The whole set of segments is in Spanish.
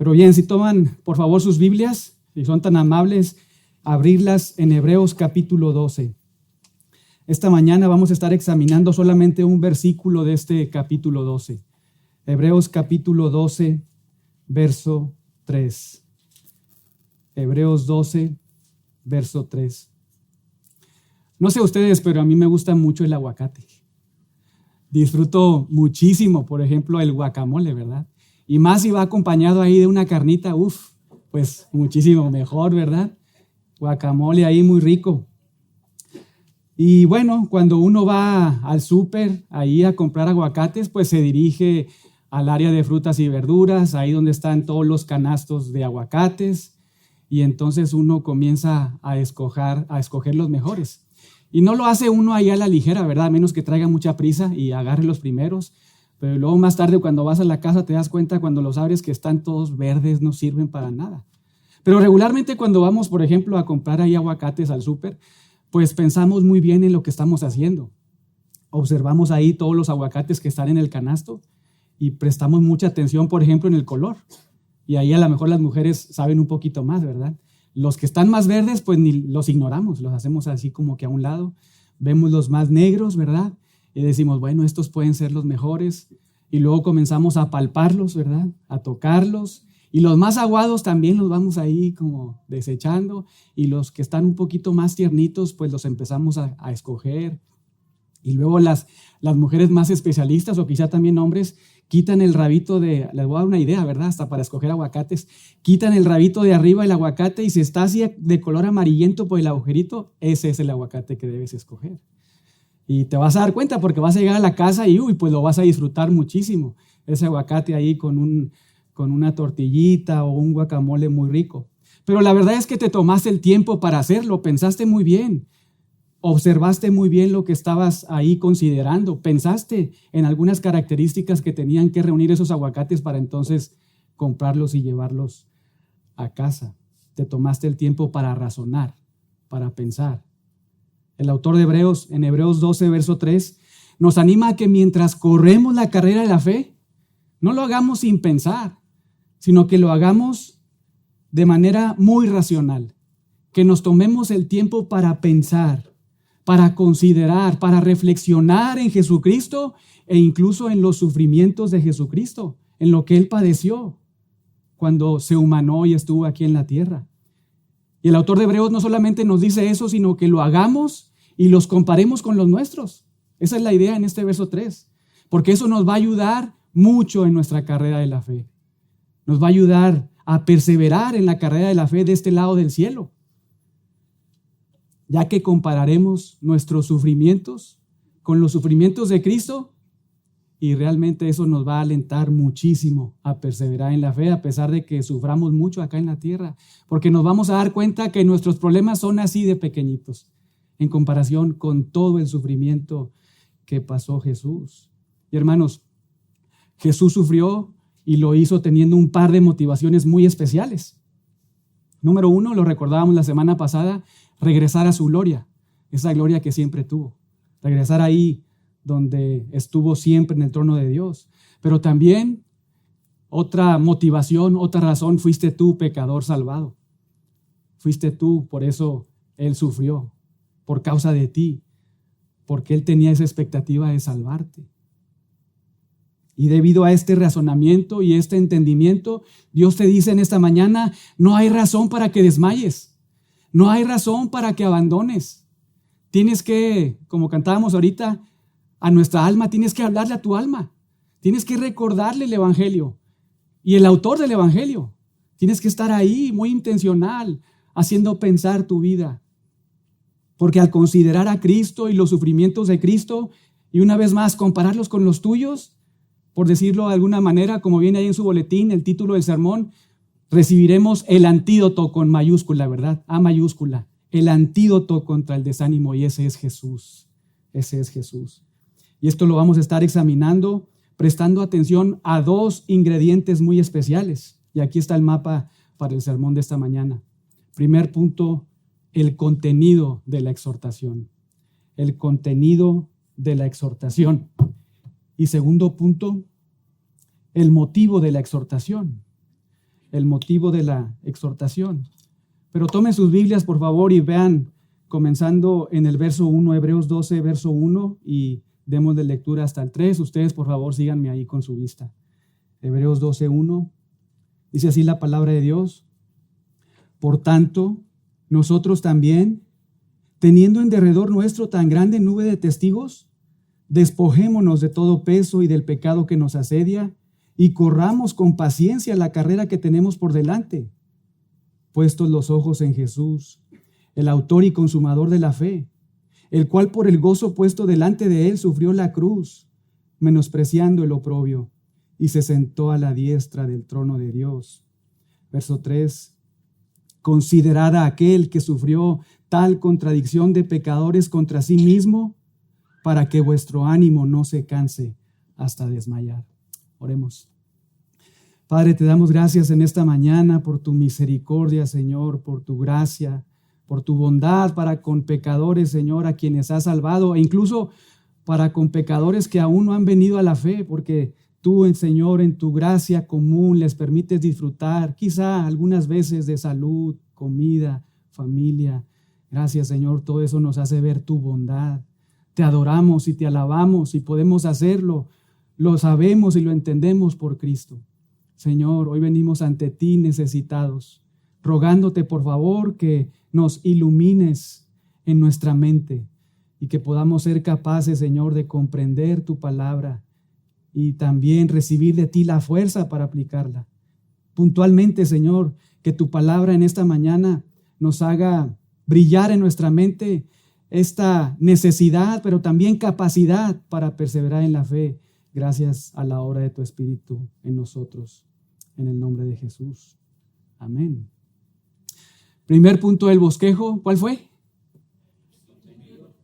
Pero bien, si toman por favor sus Biblias, si son tan amables, abrirlas en Hebreos capítulo 12. Esta mañana vamos a estar examinando solamente un versículo de este capítulo 12. Hebreos capítulo 12, verso 3. Hebreos 12, verso 3. No sé ustedes, pero a mí me gusta mucho el aguacate. Disfruto muchísimo, por ejemplo, el guacamole, ¿verdad? Y más si va acompañado ahí de una carnita, pues muchísimo mejor, ¿verdad? Guacamole ahí muy rico. Y bueno, cuando uno va al súper ahí a comprar aguacates, pues se dirige al área de frutas y verduras, ahí donde están todos los canastos de aguacates, y entonces uno comienza a escoger los mejores. Y no lo hace uno ahí a la ligera, ¿verdad? A menos que traiga mucha prisa y agarre los primeros. Pero luego más tarde cuando vas a la casa te das cuenta cuando los abres que están todos verdes, no sirven para nada. Pero regularmente cuando vamos, por ejemplo, a comprar ahí aguacates al súper, pues pensamos muy bien en lo que estamos haciendo. Observamos ahí todos los aguacates que están en el canasto y prestamos mucha atención, por ejemplo, en el color. Y ahí a lo mejor las mujeres saben un poquito más, ¿verdad? Los que están más verdes, pues ni los ignoramos, los hacemos así como que a un lado. Vemos los más negros, ¿verdad? Y decimos, bueno, estos pueden ser los mejores. Y luego comenzamos a palparlos, ¿verdad? A tocarlos. Y los más aguados también los vamos ahí como desechando. Y los que están un poquito más tiernitos, pues los empezamos a escoger. Y luego las mujeres más especialistas, o quizá también hombres, quitan el rabito les voy a dar una idea, ¿verdad? Hasta para escoger aguacates. Quitan el rabito de arriba del aguacate y si está así de color amarillento por el agujerito, ese es el aguacate que debes escoger. Y te vas a dar cuenta porque vas a llegar a la casa y pues lo vas a disfrutar muchísimo. Ese aguacate ahí con una tortillita o un guacamole muy rico. Pero la verdad es que te tomaste el tiempo para hacerlo, pensaste muy bien. Observaste muy bien lo que estabas ahí considerando. Pensaste en algunas características que tenían que reunir esos aguacates para entonces comprarlos y llevarlos a casa. Te tomaste el tiempo para razonar, para pensar. El autor de Hebreos, en Hebreos 12, verso 3, nos anima a que mientras corremos la carrera de la fe, no lo hagamos sin pensar, sino que lo hagamos de manera muy racional. Que nos tomemos el tiempo para pensar, para considerar, para reflexionar en Jesucristo e incluso en los sufrimientos de Jesucristo, en lo que Él padeció cuando se humanó y estuvo aquí en la tierra. Y el autor de Hebreos no solamente nos dice eso, sino que lo hagamos y los comparemos con los nuestros. Esa es la idea en este verso 3, porque eso nos va a ayudar mucho en nuestra carrera de la fe. Nos va a ayudar a perseverar en la carrera de la fe de este lado del cielo, ya que compararemos nuestros sufrimientos con los sufrimientos de Cristo y realmente eso nos va a alentar muchísimo a perseverar en la fe a pesar de que suframos mucho acá en la tierra, porque nos vamos a dar cuenta que nuestros problemas son así de pequeñitos en comparación con todo el sufrimiento que pasó Jesús. Y hermanos, Jesús sufrió y lo hizo teniendo un par de motivaciones muy especiales. Número 1, lo recordábamos la semana pasada, regresar a su gloria, esa gloria que siempre tuvo. Regresar ahí donde estuvo siempre en el trono de Dios. Pero también otra motivación, otra razón, fuiste tú, pecador salvado. Fuiste tú, por eso Él sufrió, por causa de ti, porque Él tenía esa expectativa de salvarte. Y debido a este razonamiento y este entendimiento, Dios te dice en esta mañana, no hay razón para que desmayes, no hay razón para que abandones. Tienes que, como cantábamos ahorita, a nuestra alma tienes que hablarle a tu alma, tienes que recordarle el Evangelio y el autor del Evangelio. Tienes que estar ahí muy intencional, haciendo pensar tu vida. Porque al considerar a Cristo y los sufrimientos de Cristo, y una vez más compararlos con los tuyos, por decirlo de alguna manera, como viene ahí en su boletín, el título del sermón, recibiremos el antídoto con mayúscula, ¿verdad? A mayúscula. El antídoto contra el desánimo, y ese es Jesús. Ese es Jesús. Y esto lo vamos a estar examinando, prestando atención a dos ingredientes muy especiales. Y aquí está el mapa para el sermón de esta mañana. Primer punto, el contenido de la exhortación. El contenido de la exhortación. Y segundo punto, el motivo de la exhortación. el motivo de la exhortación. Pero tomen sus Biblias, por favor, y vean, comenzando en el verso 1, Hebreos 12, verso 1, y demos de lectura hasta el 3. Ustedes, por favor, síganme ahí con su vista. Hebreos 12, 1. Dice así la palabra de Dios. Por tanto, nosotros también, teniendo en derredor nuestro tan grande nube de testigos, despojémonos de todo peso y del pecado que nos asedia y corramos con paciencia la carrera que tenemos por delante, puestos los ojos en Jesús, el autor y consumador de la fe, el cual por el gozo puesto delante de él sufrió la cruz, menospreciando el oprobio, y se sentó a la diestra del trono de Dios. Verso 3. Considerad a aquel que sufrió tal contradicción de pecadores contra sí mismo, para que vuestro ánimo no se canse hasta desmayar. Oremos. Padre, te damos gracias en esta mañana por tu misericordia, Señor, por tu gracia, por tu bondad para con pecadores, Señor, a quienes has salvado, e incluso para con pecadores que aún no han venido a la fe, porque tú, Señor, en tu gracia común les permites disfrutar, quizá algunas veces, de salud, comida, familia. Gracias, Señor, todo eso nos hace ver tu bondad. Te adoramos y te alabamos y podemos hacerlo. Lo sabemos y lo entendemos por Cristo. Señor, hoy venimos ante ti necesitados, rogándote por favor que nos ilumines en nuestra mente y que podamos ser capaces, Señor, de comprender tu palabra y también recibir de ti la fuerza para aplicarla. Puntualmente, Señor, que tu palabra en esta mañana nos haga brillar en nuestra mente esta necesidad, pero también capacidad para perseverar en la fe, gracias a la obra de tu Espíritu en nosotros, en el nombre de Jesús. Amén. Primer punto del bosquejo, ¿cuál fue?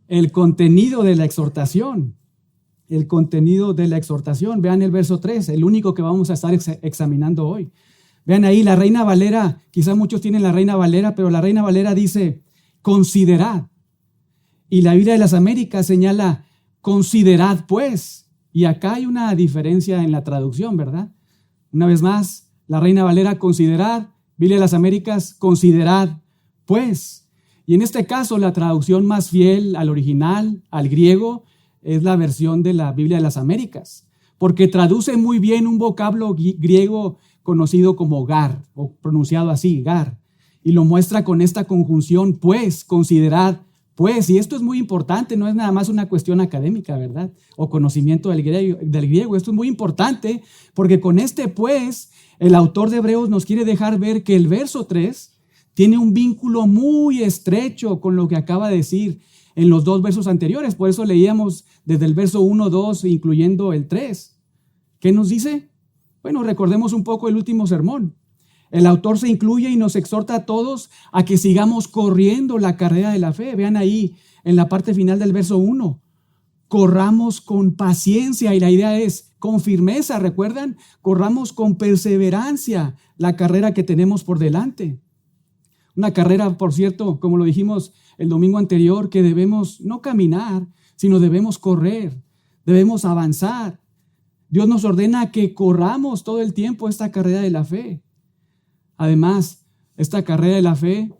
El contenido de la exhortación. El contenido de la exhortación. Vean el verso 3, el único que vamos a estar examinando hoy. Vean ahí, la Reina Valera, quizá muchos tienen la Reina Valera, pero la Reina Valera dice, considerad. Y la Biblia de las Américas señala, considerad pues. Y acá hay una diferencia en la traducción, ¿verdad? Una vez más, la Reina Valera, considerad. Biblia de las Américas, considerad pues. Y en este caso, la traducción más fiel al original, al griego, es la versión de la Biblia de las Américas, porque traduce muy bien un vocablo griego conocido como gar, o pronunciado así, gar, y lo muestra con esta conjunción, pues, considerad, pues, y esto es muy importante, no es nada más una cuestión académica, ¿verdad? O conocimiento del griego, esto es muy importante, porque con este pues, el autor de Hebreos nos quiere dejar ver que el verso 3 tiene un vínculo muy estrecho con lo que acaba de decir en los dos versos anteriores. Por eso leíamos desde el verso 1, 2, incluyendo el 3. ¿Qué nos dice? Bueno, recordemos un poco el último sermón. El autor se incluye y nos exhorta a todos a que sigamos corriendo la carrera de la fe. Vean ahí en la parte final del verso 1. Corramos con paciencia, y la idea es con firmeza, ¿recuerdan? Corramos con perseverancia la carrera que tenemos por delante. Una carrera, por cierto, como lo dijimos el domingo anterior, que debemos no caminar, sino debemos correr, debemos avanzar. Dios nos ordena que corramos todo el tiempo esta carrera de la fe. Además, esta carrera de la fe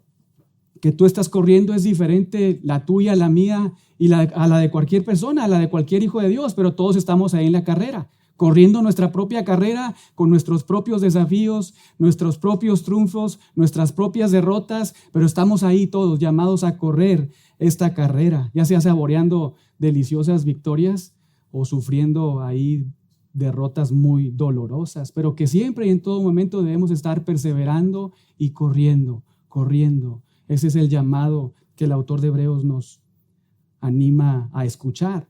que tú estás corriendo es diferente, la tuya, la mía y a la de cualquier persona, a la de cualquier hijo de Dios, pero todos estamos ahí en la carrera, corriendo nuestra propia carrera con nuestros propios desafíos, nuestros propios triunfos, nuestras propias derrotas, pero estamos ahí todos llamados a correr esta carrera, ya sea saboreando deliciosas victorias o sufriendo ahí derrotas muy dolorosas, pero que siempre y en todo momento debemos estar perseverando y corriendo. Ese es el llamado que el autor de Hebreos nos anima a escuchar.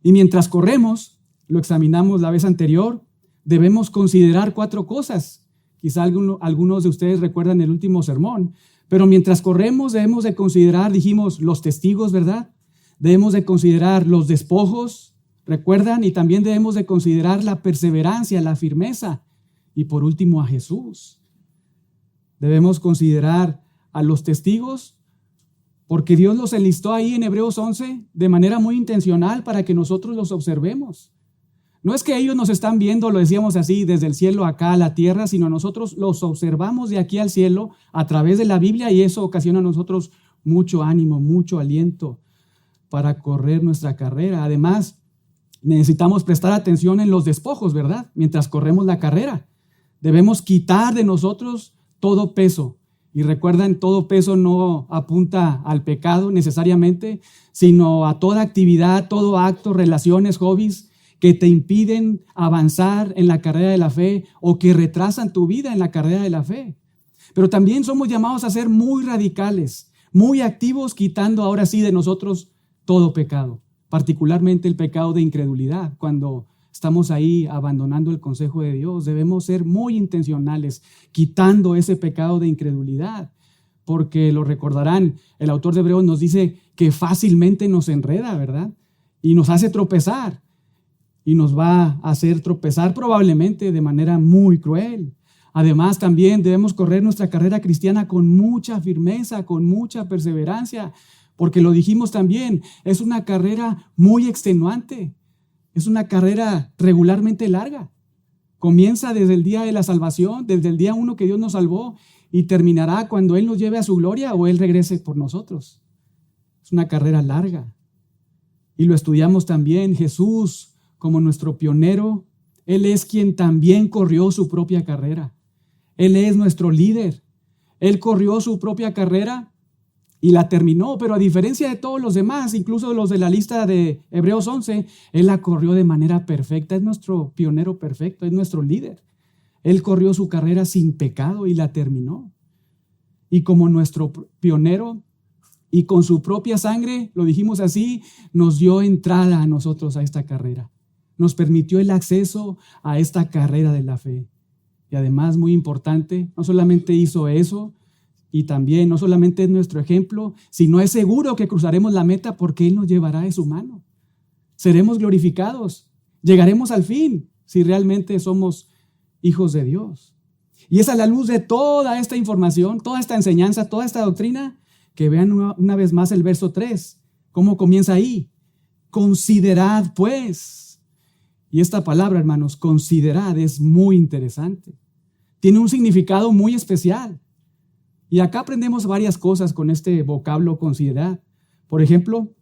Y mientras corremos, lo examinamos la vez anterior, debemos considerar 4 cosas. Quizá algunos de ustedes recuerdan el último sermón, pero mientras corremos debemos de considerar, dijimos, los testigos, ¿verdad? Debemos de considerar los despojos, ¿recuerdan? Y también debemos de considerar la perseverancia, la firmeza. Y por último, a Jesús. Debemos considerar a los testigos, porque Dios los enlistó ahí en Hebreos 11 de manera muy intencional para que nosotros los observemos. No es que ellos nos están viendo, lo decíamos así, desde el cielo acá a la tierra, sino nosotros los observamos de aquí al cielo a través de la Biblia y eso ocasiona a nosotros mucho ánimo, mucho aliento para correr nuestra carrera. Además, necesitamos prestar atención en los despojos, ¿verdad? Mientras corremos la carrera. Debemos quitar de nosotros todo peso. Y recuerden, todo peso no apunta al pecado necesariamente, sino a toda actividad, todo acto, relaciones, hobbies que te impiden avanzar en la carrera de la fe o que retrasan tu vida en la carrera de la fe. Pero también somos llamados a ser muy radicales, muy activos, quitando ahora sí de nosotros todo pecado, particularmente el pecado de incredulidad. Cuando estamos ahí abandonando el consejo de Dios, debemos ser muy intencionales, quitando ese pecado de incredulidad, porque lo recordarán, el autor de Hebreos nos dice que fácilmente nos enreda, ¿verdad? Y nos hace tropezar, y nos va a hacer tropezar probablemente de manera muy cruel. Además, también debemos correr nuestra carrera cristiana con mucha firmeza, con mucha perseverancia, porque lo dijimos también, es una carrera muy extenuante. Es una carrera regularmente larga. Comienza desde el día de la salvación, desde el día 1 que Dios nos salvó y terminará cuando Él nos lleve a su gloria o Él regrese por nosotros. Es una carrera larga. Y lo estudiamos también, Jesús como nuestro pionero, Él es quien también corrió su propia carrera. Él es nuestro líder. Él corrió su propia carrera y la terminó, pero a diferencia de todos los demás, incluso los de la lista de Hebreos 11, Él la corrió de manera perfecta. Es nuestro pionero perfecto, es nuestro líder. Él corrió su carrera sin pecado y la terminó. Y como nuestro pionero y con su propia sangre, lo dijimos así, nos dio entrada a nosotros a esta carrera. Nos permitió el acceso a esta carrera de la fe. Y además, muy importante, no solamente hizo eso, y también no solamente es nuestro ejemplo, sino es seguro que cruzaremos la meta porque Él nos llevará de su mano. Seremos glorificados, llegaremos al fin si realmente somos hijos de Dios. Y es a la luz de toda esta información, toda esta enseñanza, toda esta doctrina, que vean una vez más el verso 3, cómo comienza ahí. Considerad pues. Y esta palabra, hermanos, considerad, es muy interesante. Tiene un significado muy especial. Y acá aprendemos varias cosas con este vocablo considerad. Por ejemplo,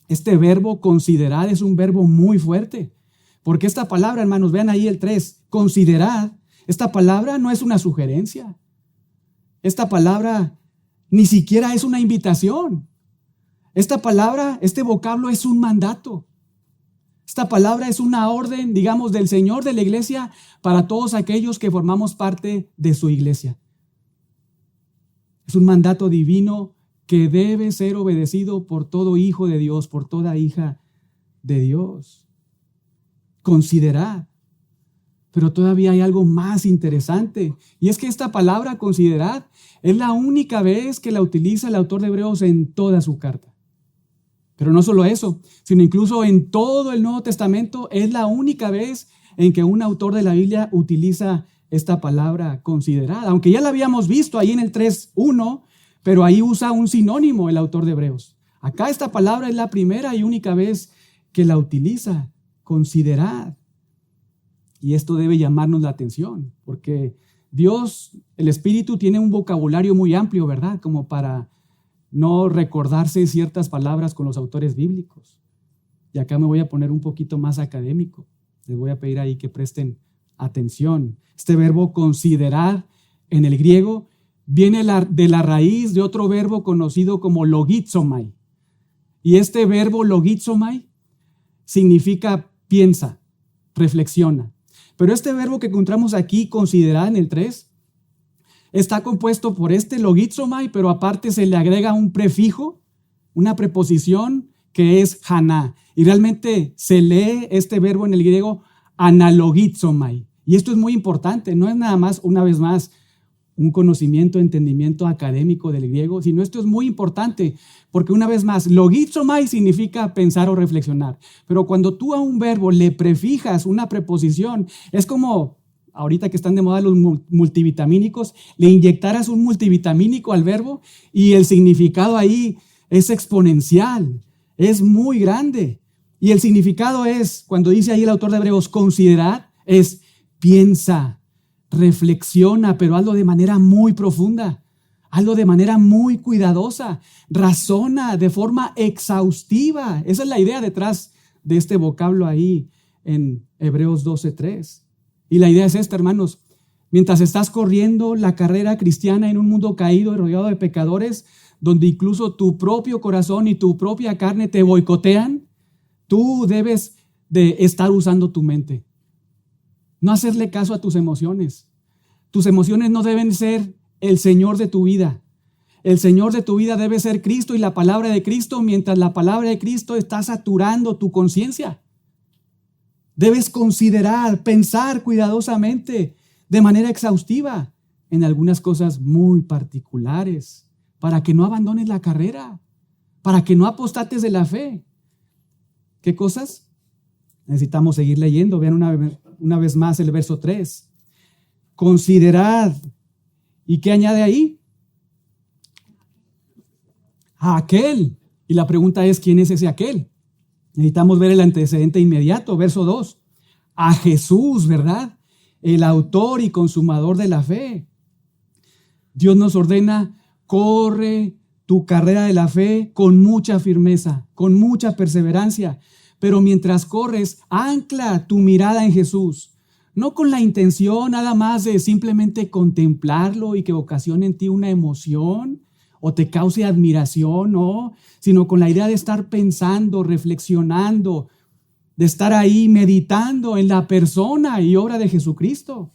este verbo considerad es un verbo muy fuerte. Porque esta palabra, hermanos, vean ahí el 3, considerad. Esta palabra no es una sugerencia. Esta palabra ni siquiera es una invitación. Esta palabra, este vocablo es un mandato. Esta palabra es una orden, digamos, del Señor de la iglesia para todos aquellos que formamos parte de su iglesia. Es un mandato divino que debe ser obedecido por todo hijo de Dios, por toda hija de Dios. Considerad. Pero todavía hay algo más interesante, y es que esta palabra considerad es la única vez que la utiliza el autor de Hebreos en toda su carta. Pero no solo eso, sino incluso en todo el Nuevo Testamento es la única vez en que un autor de la Biblia utiliza esta palabra considerada. Aunque ya la habíamos visto ahí en el 3:1, pero ahí usa un sinónimo el autor de Hebreos. Acá esta palabra es la primera y única vez que la utiliza, considerad. Y esto debe llamarnos la atención, porque Dios, el Espíritu, tiene un vocabulario muy amplio, ¿verdad? Como para no recordarse ciertas palabras con los autores bíblicos. Y acá me voy a poner un poquito más académico. Les voy a pedir ahí que presten atención. Este verbo considerar en el griego viene de la raíz de otro verbo conocido como logizomai. Y este verbo logizomai significa piensa, reflexiona. Pero este verbo que encontramos aquí, considerar en el 3, está compuesto por este logizomai, pero aparte se le agrega un prefijo, una preposición que es haná. Y realmente se lee este verbo en el griego analogizomai. Y esto es muy importante, no es nada más, una vez más, un conocimiento, entendimiento académico del griego, sino esto es muy importante, porque una vez más, logizomai significa pensar o reflexionar. Pero cuando tú a un verbo le prefijas una preposición, es como ahorita que están de moda los multivitamínicos, le inyectaras un multivitamínico al verbo y el significado ahí es exponencial, es muy grande. Y el significado es, cuando dice ahí el autor de Hebreos, considerar, es piensa, reflexiona, pero hazlo de manera muy profunda, hazlo de manera muy cuidadosa, razona de forma exhaustiva. Esa es la idea detrás de este vocablo ahí en Hebreos 12:3. Y la idea es esta, hermanos. Mientras estás corriendo la carrera cristiana en un mundo caído y rodeado de pecadores, donde incluso tu propio corazón y tu propia carne te boicotean, tú debes de estar usando tu mente. No hacerle caso a tus emociones. Tus emociones no deben ser el Señor de tu vida. El Señor de tu vida debe ser Cristo y la palabra de Cristo, mientras la palabra de Cristo está saturando tu conciencia. Debes considerar, pensar cuidadosamente, de manera exhaustiva, en algunas cosas muy particulares, para que no abandones la carrera, para que no apostates de la fe. ¿Qué cosas? Necesitamos seguir leyendo. Vean una vez más el verso 3. Considerad. ¿Y qué añade ahí? A aquel. Y la pregunta es, ¿quién es ese aquel? Necesitamos ver el antecedente inmediato, verso 2. A Jesús, ¿verdad? El autor y consumador de la fe. Dios nos ordena, corre tu carrera de la fe con mucha firmeza, con mucha perseverancia. Pero mientras corres, ancla tu mirada en Jesús. No con la intención nada más de simplemente contemplarlo y que ocasione en ti una emoción o te cause admiración, no, sino con la idea de estar pensando, reflexionando, de estar ahí meditando en la persona y obra de Jesucristo.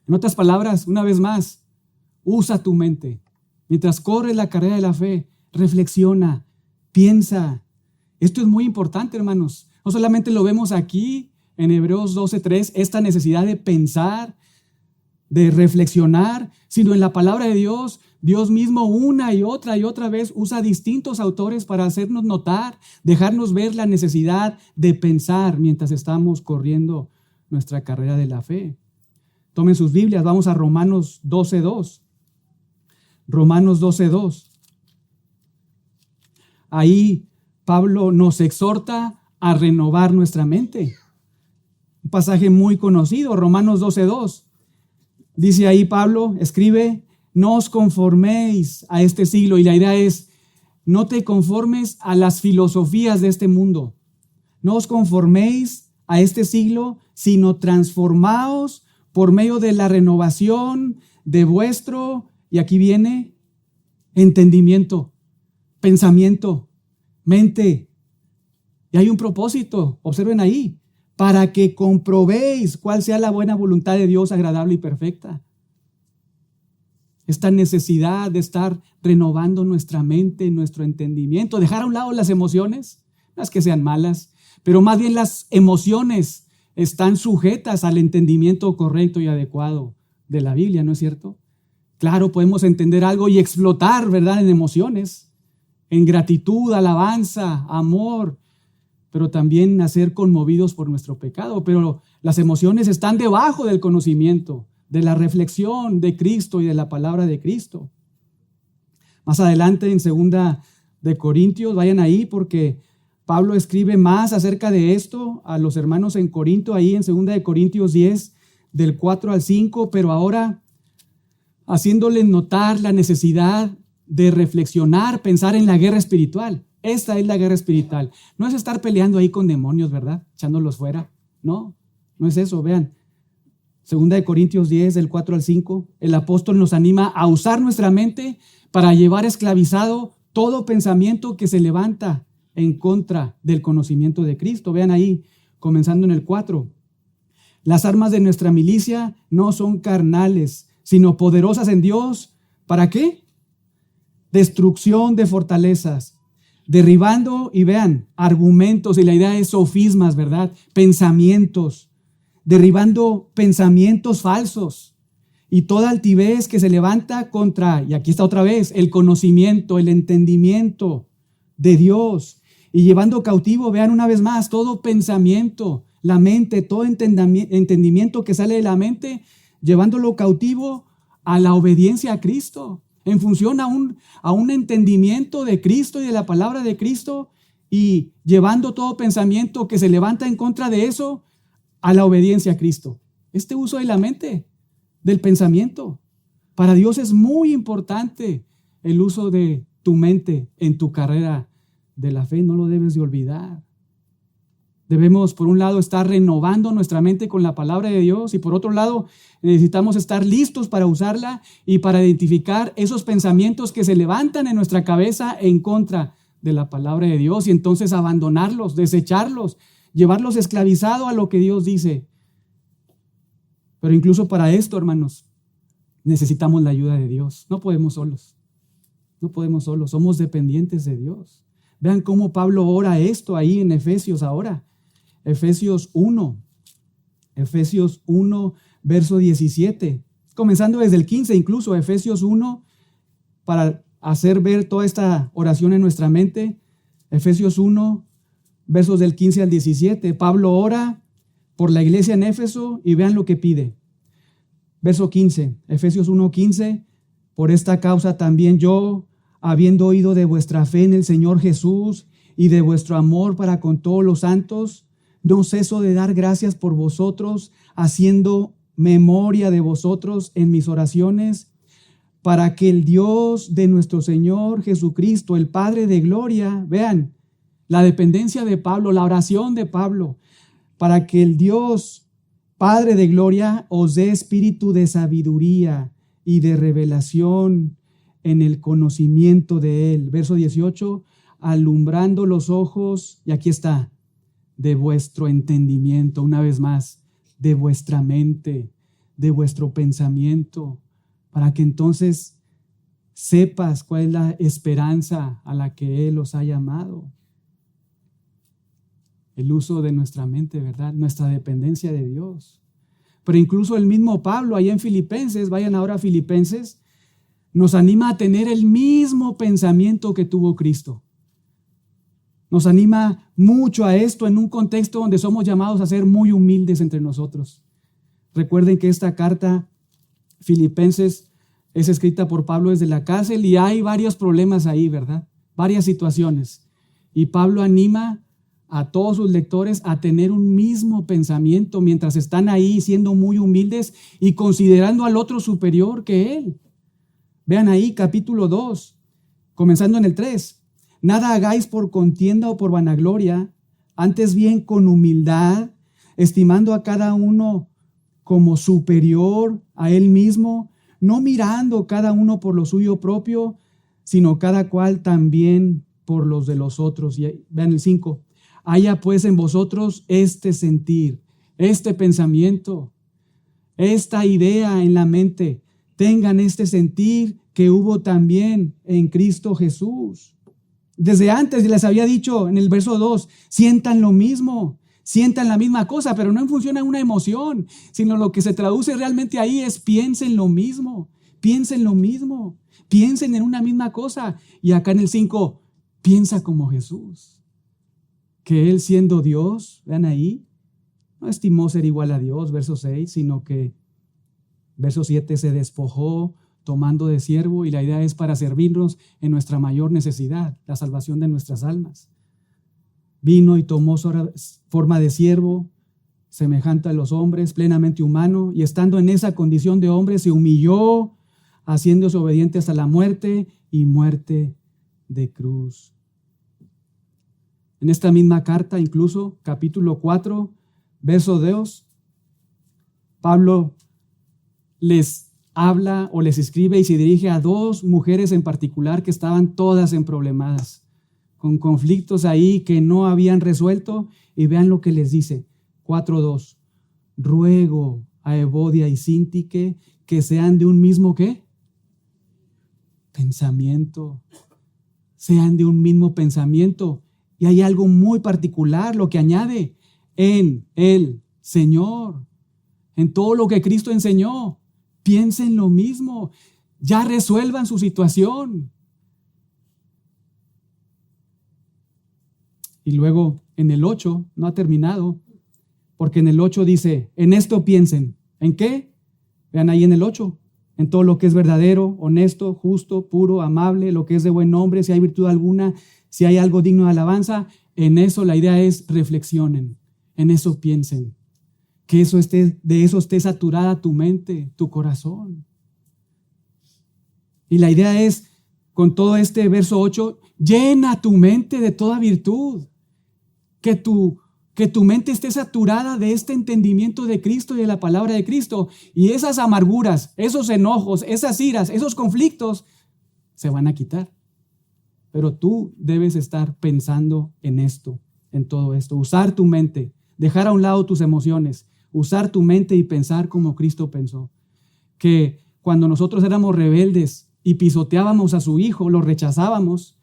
En otras palabras, una vez más, usa tu mente. Mientras corres la carrera de la fe, reflexiona, piensa. Esto es muy importante, hermanos. No solamente lo vemos aquí en Hebreos 12:3, esta necesidad de pensar, de reflexionar, sino en la palabra de Dios. Dios mismo una y otra vez usa distintos autores para hacernos notar, dejarnos ver la necesidad de pensar mientras estamos corriendo nuestra carrera de la fe. Tomen sus Biblias, vamos a Romanos 12:2. Romanos 12:2. Ahí Pablo nos exhorta a renovar nuestra mente. Un pasaje muy conocido, Romanos 12:2. Dice ahí Pablo, escribe, no os conforméis a este siglo. Y la idea es, no te conformes a las filosofías de este mundo. No os conforméis a este siglo, sino transformaos por medio de la renovación de vuestro, y aquí viene, entendimiento, pensamiento, mente. Y hay un propósito, observen ahí, para que comprobéis cuál sea la buena voluntad de Dios, agradable y perfecta. Esta necesidad de estar renovando nuestra mente, nuestro entendimiento, dejar a un lado las emociones, no es que sean malas, pero más bien las emociones están sujetas al entendimiento correcto y adecuado de la Biblia, ¿no es cierto? Claro, podemos entender algo y explotar, ¿verdad?, en emociones, en gratitud, alabanza, amor, pero también ser conmovidos por nuestro pecado. Pero las emociones están debajo del conocimiento, de la reflexión de Cristo y de la palabra de Cristo. Más adelante en 2 de Corintios, vayan ahí porque Pablo escribe más acerca de esto a los hermanos en Corinto, ahí en 2 de Corintios 10, del 4 al 5, pero ahora haciéndoles notar la necesidad de reflexionar, pensar en la guerra espiritual. Esta es la guerra espiritual. No es estar peleando ahí con demonios, ¿verdad? Echándolos fuera. No, no es eso, vean. 2 de Corintios 10, del 4 al 5, el apóstol nos anima a usar nuestra mente para llevar esclavizado todo pensamiento que se levanta en contra del conocimiento de Cristo. Vean ahí, comenzando en el 4. Las armas de nuestra milicia no son carnales, sino poderosas en Dios. ¿Para qué? Destrucción de fortalezas, derribando, y vean, argumentos, y la idea es sofismas, ¿verdad? Pensamientos, derribando pensamientos falsos y toda altivez que se levanta contra, y aquí está otra vez, el conocimiento, el entendimiento de Dios, y llevando cautivo, vean una vez más, todo pensamiento, la mente, todo entendimiento que sale de la mente, llevándolo cautivo a la obediencia a Cristo, en función a un entendimiento de Cristo y de la palabra de Cristo, y llevando todo pensamiento que se levanta en contra de eso a la obediencia a Cristo. Este uso de la mente, del pensamiento. Para Dios es muy importante el uso de tu mente en tu carrera de la fe, no lo debes de olvidar. Debemos, por un lado, estar renovando nuestra mente con la palabra de Dios y por otro lado, necesitamos estar listos para usarla y para identificar esos pensamientos que se levantan en nuestra cabeza en contra de la palabra de Dios y entonces abandonarlos, desecharlos, llevarlos esclavizados a lo que Dios dice. Pero incluso para esto, hermanos, necesitamos la ayuda de Dios. No podemos solos. No podemos solos. Somos dependientes de Dios. Vean cómo Pablo ora esto ahí en Efesios ahora. Efesios 1, verso 17. Comenzando desde el 15 incluso, Efesios 1, para hacer ver toda esta oración en nuestra mente. Efesios 1, versos del 15 al 17. Pablo ora por la iglesia en Éfeso y vean lo que pide. Verso 15, Efesios 1:15. Por esta causa también yo, habiendo oído de vuestra fe en el Señor Jesús y de vuestro amor para con todos los santos, no ceso de dar gracias por vosotros, haciendo memoria de vosotros en mis oraciones, para que el Dios de nuestro Señor Jesucristo, el Padre de gloria, vean, la dependencia de Pablo, la oración de Pablo, para que el Dios Padre de gloria os dé espíritu de sabiduría y de revelación en el conocimiento de Él. Verso 18, alumbrando los ojos, y aquí está, de vuestro entendimiento, una vez más, de vuestra mente, de vuestro pensamiento, para que entonces sepas cuál es la esperanza a la que Él os ha llamado. El uso de nuestra mente, ¿verdad? Nuestra dependencia de Dios. Pero incluso el mismo Pablo, allá en Filipenses, vayan ahora a Filipenses, nos anima a tener el mismo pensamiento que tuvo Cristo. Nos anima mucho a esto en un contexto donde somos llamados a ser muy humildes entre nosotros. Recuerden que esta carta, Filipenses, es escrita por Pablo desde la cárcel y hay varios problemas ahí, ¿verdad? Varias situaciones. Y Pablo anima a todos sus lectores a tener un mismo pensamiento mientras están ahí siendo muy humildes y considerando al otro superior que él. Vean ahí capítulo 2, comenzando en el 3. Nada hagáis por contienda o por vanagloria, antes bien con humildad, estimando a cada uno como superior a él mismo, no mirando cada uno por lo suyo propio, sino cada cual también por los de los otros. Y vean el 5. Haya pues en vosotros este sentir, este pensamiento, esta idea en la mente. Tengan este sentir que hubo también en Cristo Jesús. Desde antes les había dicho en el verso 2, sientan lo mismo, sientan la misma cosa, pero no en función a una emoción, sino lo que se traduce realmente ahí es piensen lo mismo, piensen lo mismo, piensen en una misma cosa. Y acá en el 5, piensa como Jesús, que Él siendo Dios, vean ahí, no estimó ser igual a Dios, verso 6, sino que verso 7 se despojó tomando de siervo, y la idea es para servirnos en nuestra mayor necesidad, la salvación de nuestras almas. Vino y tomó forma de siervo, semejante a los hombres, plenamente humano, y estando en esa condición de hombre se humilló, haciéndose obediente hasta la muerte y muerte de cruz. En esta misma carta, incluso capítulo 4, verso 2, Pablo les habla o les escribe y se dirige a dos mujeres en particular que estaban todas emproblemadas, con conflictos ahí que no habían resuelto, y vean lo que les dice, 4:2, ruego a Evodia y Síntique que sean de un mismo ¿qué? Pensamiento, sean de un mismo pensamiento. Y hay algo muy particular, lo que añade, en el Señor, en todo lo que Cristo enseñó. Piensen lo mismo, ya resuelvan su situación. Y luego en el 8, no ha terminado, porque en el 8 dice, en esto piensen. ¿En qué? Vean ahí en el 8, en todo lo que es verdadero, honesto, justo, puro, amable, lo que es de buen nombre, si hay virtud alguna, si hay algo digno de alabanza, en eso la idea es reflexionen, en eso piensen, que de eso esté saturada tu mente, tu corazón. Y la idea es, con todo este verso 8, llena tu mente de toda virtud, que tu mente esté saturada de este entendimiento de Cristo y de la palabra de Cristo. Y esas amarguras, esos enojos, esas iras, esos conflictos se van a quitar. Pero tú debes estar pensando en esto, en todo esto. Usar tu mente, dejar a un lado tus emociones, usar tu mente y pensar como Cristo pensó. Que cuando nosotros éramos rebeldes y pisoteábamos a su Hijo, lo rechazábamos,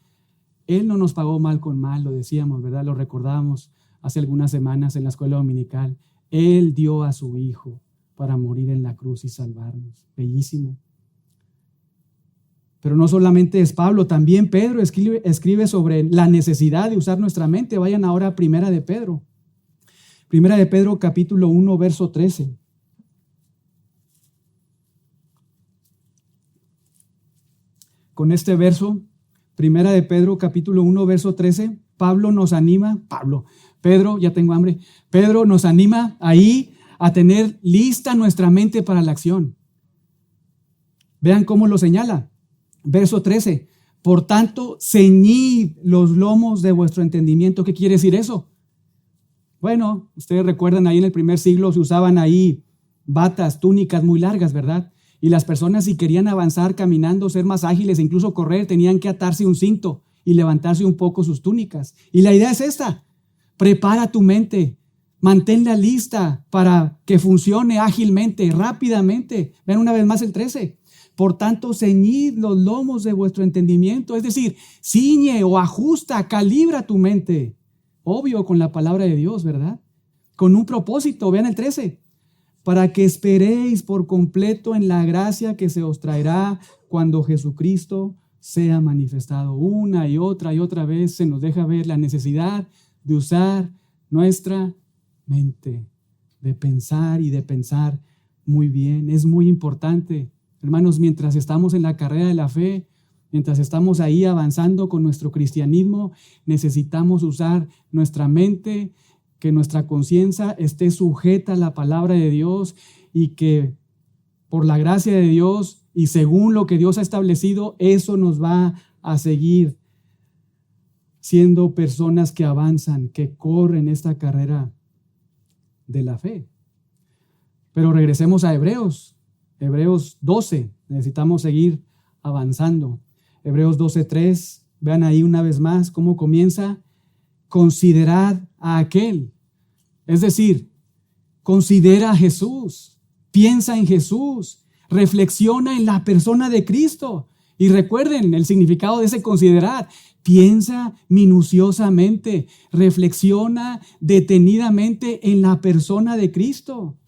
Él no nos pagó mal con mal, lo decíamos, ¿verdad? Lo recordábamos hace algunas semanas en la escuela dominical. Él dio a su Hijo para morir en la cruz y salvarnos. Bellísimo. Pero no solamente es Pablo, también Pedro escribe sobre la necesidad de usar nuestra mente. Vayan ahora a Primera de Pedro. Primera de Pedro, capítulo 1, verso 13. Con este verso, Primera de Pedro, capítulo 1, verso 13, Pedro, ya tengo hambre. Pedro nos anima ahí a tener lista nuestra mente para la acción. Vean cómo lo señala. Verso 13, por tanto, ceñid los lomos de vuestro entendimiento. ¿Qué quiere decir eso? Bueno, ustedes recuerdan ahí en el primer siglo se usaban ahí batas, túnicas muy largas, ¿verdad? Y las personas, si querían avanzar caminando, ser más ágiles e incluso correr, tenían que atarse un cinto y levantarse un poco sus túnicas. Y la idea es esta: prepara tu mente, manténla lista para que funcione ágilmente, rápidamente. Vean una vez más el 13. Por tanto, ceñid los lomos de vuestro entendimiento, es decir, ciñe o ajusta, calibra tu mente. Obvio, con la palabra de Dios, ¿verdad? Con un propósito, vean el 13. Para que esperéis por completo en la gracia que se os traerá cuando Jesucristo sea manifestado. Una y otra vez se nos deja ver la necesidad de usar nuestra mente, de pensar y de pensar muy bien. Es muy importante, hermanos, mientras estamos en la carrera de la fe, mientras estamos ahí avanzando con nuestro cristianismo, necesitamos usar nuestra mente, que nuestra conciencia esté sujeta a la palabra de Dios y que por la gracia de Dios y según lo que Dios ha establecido, eso nos va a seguir siendo personas que avanzan, que corren esta carrera de la fe. Pero regresemos a Hebreos 12, necesitamos seguir avanzando. Hebreos 12:3, vean ahí una vez más cómo comienza. Considerad a aquel, es decir, considera a Jesús, piensa en Jesús, reflexiona en la persona de Cristo. Y recuerden el significado de ese considerar. Piensa minuciosamente, reflexiona detenidamente en la persona de Cristo.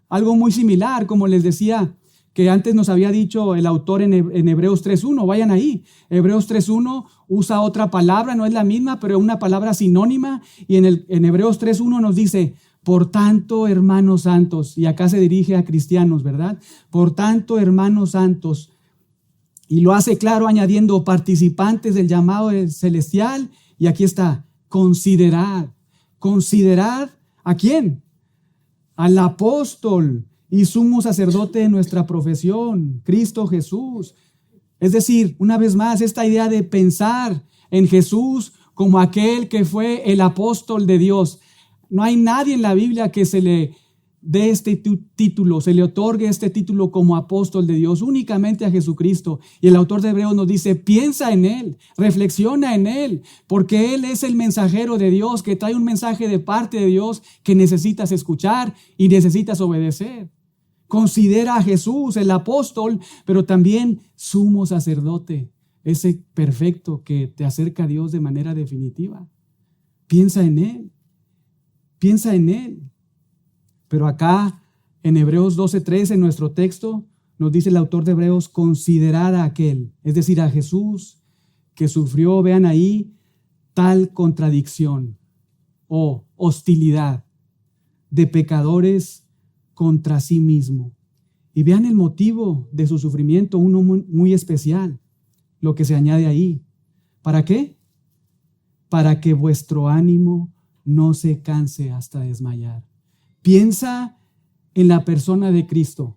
Algo muy similar, como les decía, que antes nos había dicho el autor en Hebreos 3.1. Vayan ahí. Hebreos 3.1 usa otra palabra, no es la misma, pero una palabra sinónima. Y en Hebreos 3.1 nos dice, por tanto, hermanos santos, y acá se dirige a cristianos, ¿verdad? Por tanto, hermanos santos, y lo hace claro añadiendo participantes del llamado celestial. Y aquí está, considerad. ¿Considerad a quién? Al apóstol y sumo sacerdote de nuestra profesión, Cristo Jesús. Es decir, una vez más, esta idea de pensar en Jesús como aquel que fue el apóstol de Dios. No hay nadie en la Biblia que se le dé este título, se le otorgue este título como apóstol de Dios, únicamente a Jesucristo. Y el autor de Hebreos nos dice, piensa en Él, reflexiona en Él, porque Él es el mensajero de Dios, que trae un mensaje de parte de Dios que necesitas escuchar y necesitas obedecer. Considera a Jesús, el apóstol, pero también sumo sacerdote, ese perfecto que te acerca a Dios de manera definitiva. Piensa en Él, piensa en Él. Pero acá en Hebreos 12:3, en nuestro texto, nos dice el autor de Hebreos, considerar a aquel, es decir, a Jesús, que sufrió, vean ahí, tal contradicción o hostilidad de pecadores contra sí mismo. Y vean el motivo de su sufrimiento, uno muy especial, lo que se añade ahí. ¿Para qué? para que vuestro ánimo no se canse hasta desmayar. Piensa en la persona de Cristo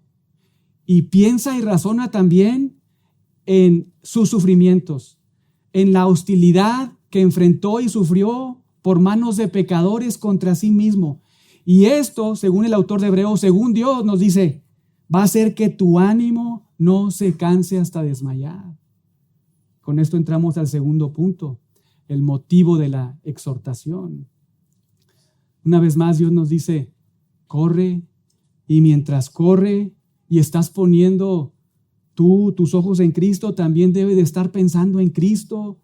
y piensa y razona también en sus sufrimientos, en la hostilidad que enfrentó y sufrió por manos de pecadores contra sí mismo. Y esto, según el autor de Hebreos, según Dios nos dice, va a hacer que tu ánimo no se canse hasta desmayar. Con esto entramos al segundo punto, el motivo de la exhortación. Una vez más Dios nos dice, corre, y mientras corre y estás poniendo tus ojos en Cristo, también debes de estar pensando en Cristo,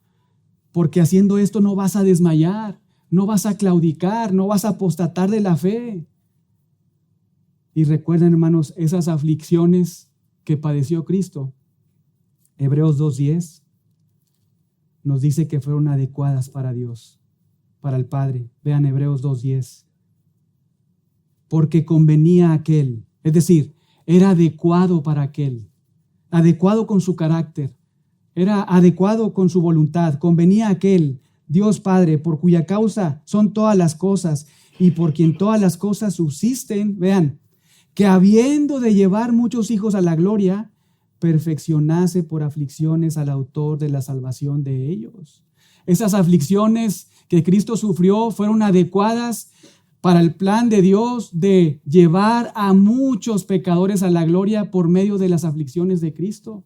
porque haciendo esto no vas a desmayar, no vas a claudicar, no vas a apostatar de la fe. Y recuerden, hermanos, esas aflicciones que padeció Cristo. Hebreos 2:10 nos dice que fueron adecuadas para Dios, para el Padre. Vean Hebreos 2:10. Porque convenía a aquel, es decir, era adecuado para aquel, adecuado con su carácter, era adecuado con su voluntad, convenía a aquel, Dios Padre, por cuya causa son todas las cosas y por quien todas las cosas subsisten, vean, que habiendo de llevar muchos hijos a la gloria, perfeccionase por aflicciones al autor de la salvación de ellos. Esas aflicciones que Cristo sufrió fueron adecuadas para el plan de Dios de llevar a muchos pecadores a la gloria por medio de las aflicciones de Cristo.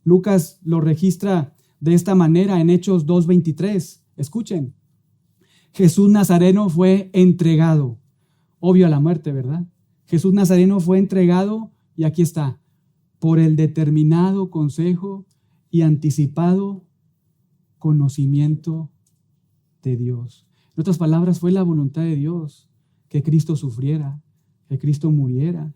Lucas lo registra de esta manera en Hechos 2:23. Escuchen, Jesús Nazareno fue entregado, obvio a la muerte, ¿verdad? Jesús Nazareno fue entregado, y aquí está, por el determinado consejo y anticipado conocimiento de Dios. En otras palabras, fue la voluntad de Dios que Cristo sufriera, que Cristo muriera.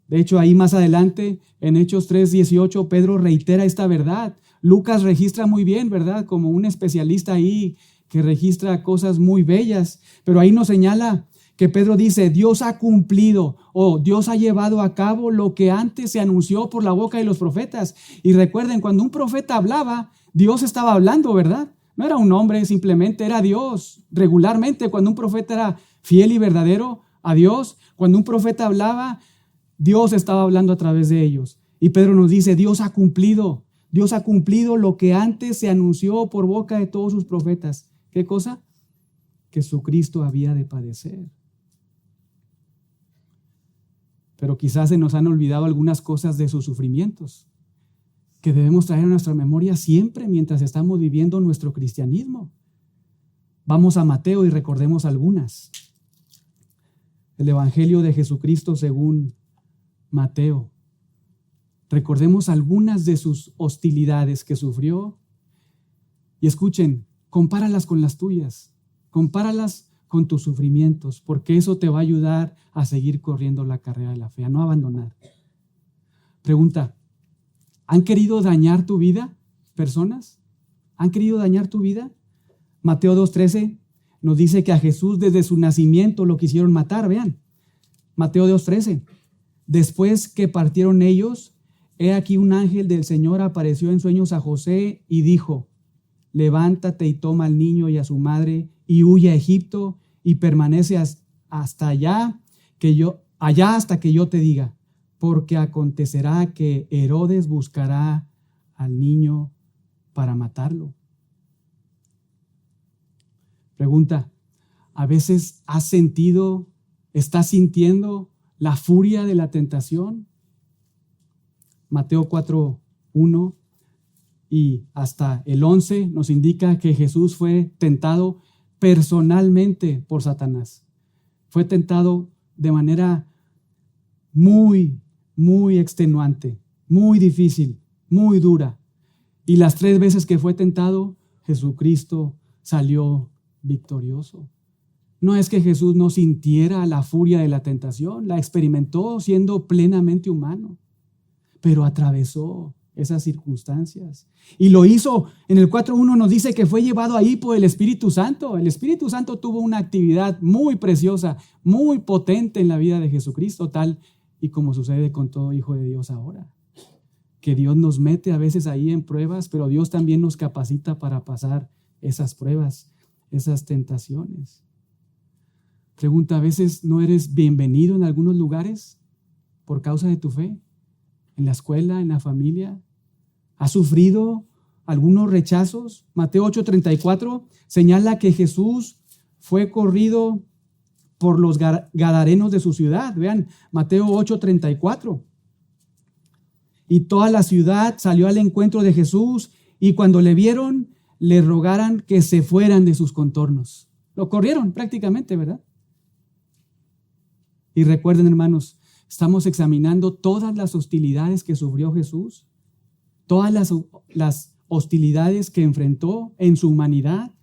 De hecho, ahí más adelante, en Hechos 3:18, Pedro reitera esta verdad. Lucas registra muy bien, ¿verdad? Como un especialista ahí que registra cosas muy bellas. Pero ahí nos señala que Pedro dice, Dios ha cumplido o Dios ha llevado a cabo lo que antes se anunció por la boca de los profetas. Y recuerden, cuando un profeta hablaba, Dios estaba hablando, ¿verdad? No era un hombre, simplemente era Dios. Regularmente, cuando un profeta era fiel y verdadero a Dios, cuando un profeta hablaba, Dios estaba hablando a través de ellos. Y Pedro nos dice, Dios ha cumplido lo que antes se anunció por boca de todos sus profetas. ¿Qué cosa? Que su Cristo había de padecer. Pero quizás se nos han olvidado algunas cosas de sus sufrimientos que debemos traer a nuestra memoria siempre mientras estamos viviendo nuestro cristianismo. Vamos a Mateo y recordemos algunas. El Evangelio de Jesucristo según Mateo. Recordemos algunas de sus hostilidades que sufrió. Y escuchen, compáralas con las tuyas, compáralas con tus sufrimientos, porque eso te va a ayudar a seguir corriendo la carrera de la fe, a no abandonar. Pregunta, ¿han querido dañar tu vida personas? ¿Han querido dañar tu vida? Mateo 2:13 nos dice que a Jesús desde su nacimiento lo quisieron matar, vean. Mateo 2:13. Después que partieron ellos, he aquí un ángel del Señor apareció en sueños a José y dijo, levántate y toma al niño y a su madre y huye a Egipto y permanece hasta allá hasta que yo te diga, porque acontecerá que Herodes buscará al niño para matarlo. Pregunta, ¿a veces estás sintiendo la furia de la tentación? Mateo 4:1 y hasta el 11 nos indica que Jesús fue tentado personalmente por Satanás. Fue tentado de manera muy, muy extenuante, muy difícil, muy dura. Y las 3 veces que fue tentado, Jesucristo salió victorioso. No es que Jesús no sintiera la furia de la tentación, la experimentó siendo plenamente humano, pero atravesó esas circunstancias. Y lo hizo, en el 4:1 nos dice que fue llevado ahí por el Espíritu Santo. El Espíritu Santo tuvo una actividad muy preciosa, muy potente en la vida de Jesucristo, tal y como sucede con todo hijo de Dios ahora. que Dios nos mete a veces ahí en pruebas, pero Dios también nos capacita para pasar esas pruebas, esas tentaciones. Pregunta, ¿a veces no eres bienvenido en algunos lugares por causa de tu fe? ¿En la escuela, en la familia? ¿Has sufrido algunos rechazos? Mateo 8:34 señala que Jesús fue corrido por los gadarenos de su ciudad. Vean, Mateo 8:34. Y toda la ciudad salió al encuentro de Jesús, y cuando le vieron, le rogaran que se fueran de sus contornos. Lo corrieron prácticamente, ¿verdad? Y recuerden, hermanos, estamos examinando todas las hostilidades que sufrió Jesús, todas las hostilidades que enfrentó en su humanidad,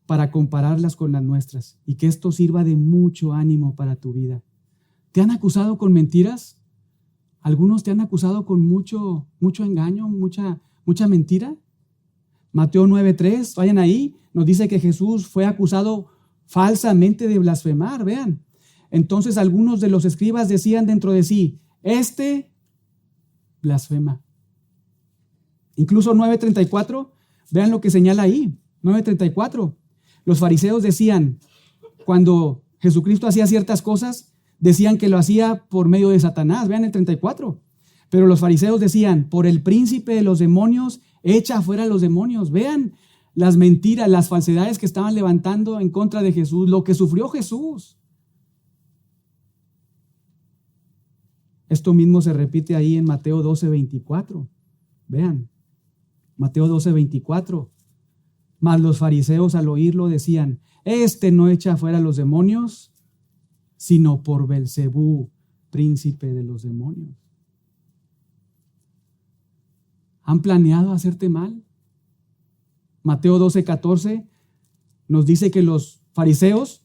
para compararlas con las nuestras, y que esto sirva de mucho ánimo para tu vida. ¿Te han acusado con mentiras? Algunos te han acusado con mucho engaño, mucha mentira. Mateo 9:3, vayan ahí, nos dice que Jesús fue acusado falsamente de blasfemar, vean. Entonces algunos de los escribas decían dentro de sí, este blasfema. Incluso 9:34, vean lo que señala ahí, 9:34. Los fariseos decían, cuando Jesucristo hacía ciertas cosas, decían que lo hacía por medio de Satanás, vean el 34. Pero los fariseos decían, por el príncipe de los demonios, echa fuera a los demonios. Vean las mentiras, las falsedades que estaban levantando en contra de Jesús, lo que sufrió Jesús. Esto mismo se repite ahí en Mateo 12:24. Vean, Mateo 12:24. Mas los fariseos al oírlo decían, este no echa fuera a los demonios, sino por Belcebú, príncipe de los demonios. ¿Han planeado hacerte mal? Mateo 12:14 nos dice que los fariseos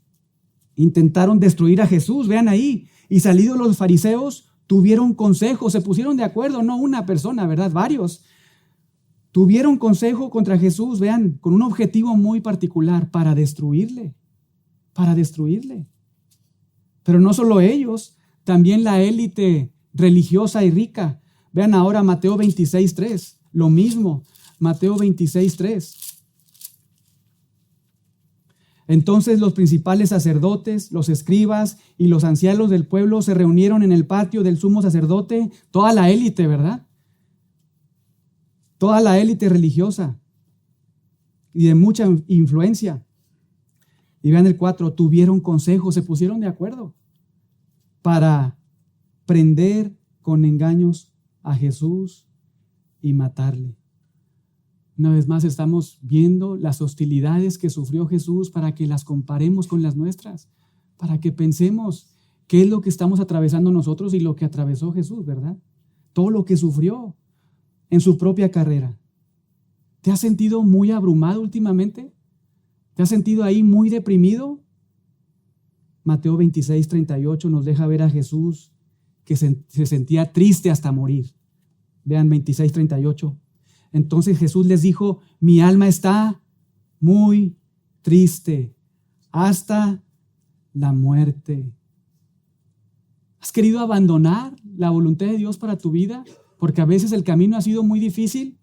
intentaron destruir a Jesús, vean ahí, y salidos los fariseos tuvieron consejo, se pusieron de acuerdo, no una persona, ¿verdad? Varios. Tuvieron consejo contra Jesús, vean, con un objetivo muy particular, para destruirle. Pero no solo ellos, también la élite religiosa y rica. Vean ahora Mateo 26:3, lo mismo, Mateo 26:3. Entonces los principales sacerdotes, los escribas y los ancianos del pueblo se reunieron en el patio del sumo sacerdote, toda la élite, ¿verdad? Toda la élite religiosa y de mucha influencia. Y vean el 4, tuvieron consejo, se pusieron de acuerdo para prender con engaños a Jesús y matarle. Una vez más estamos viendo las hostilidades que sufrió Jesús para que las comparemos con las nuestras, para que pensemos qué es lo que estamos atravesando nosotros y lo que atravesó Jesús, ¿verdad? Todo lo que sufrió en su propia carrera. ¿Te has sentido muy abrumado últimamente? ¿Te has sentido ahí muy deprimido? Mateo 26:38 nos deja ver a Jesús que se sentía triste hasta morir. Vean 26:38. Entonces Jesús les dijo, mi alma está muy triste hasta la muerte. ¿Has querido abandonar la voluntad de Dios para tu vida? Porque a veces el camino ha sido muy difícil.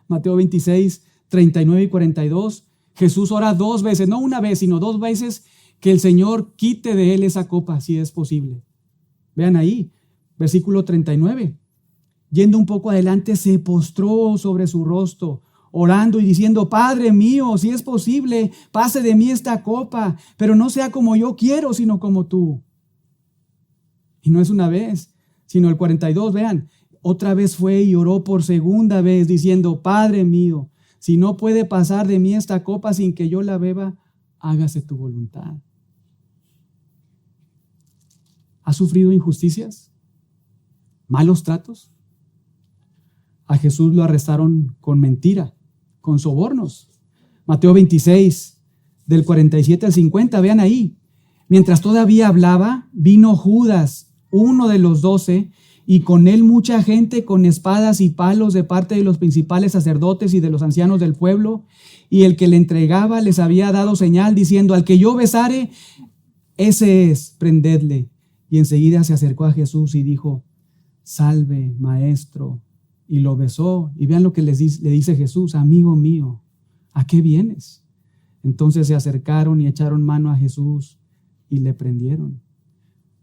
Mateo 26:39 y 42. Jesús ora 2 veces, no una vez, sino 2 veces, que el Señor quite de él esa copa, si es posible. Vean ahí, versículo 39. Yendo un poco adelante, se postró sobre su rostro, orando y diciendo, Padre mío, si es posible, pase de mí esta copa, pero no sea como yo quiero, sino como tú. Y no es una vez, sino el 42, vean, otra vez fue y oró por segunda vez, diciendo, Padre mío, si no puede pasar de mí esta copa sin que yo la beba, hágase tu voluntad. ¿Has sufrido injusticias? ¿Malos tratos? A Jesús lo arrestaron con mentira, con sobornos. Mateo 26, del 47 al 50, vean ahí. Mientras todavía hablaba, vino Judas, uno de los 12, y con él mucha gente con espadas y palos de parte de los principales sacerdotes y de los ancianos del pueblo, y el que le entregaba les había dado señal diciendo, al que yo besare, ese es, prendedle. Y enseguida se acercó a Jesús y dijo, salve, maestro, y lo besó. Y vean lo que le dice Jesús: amigo mío, ¿a qué vienes? Entonces se acercaron y echaron mano a Jesús y le prendieron.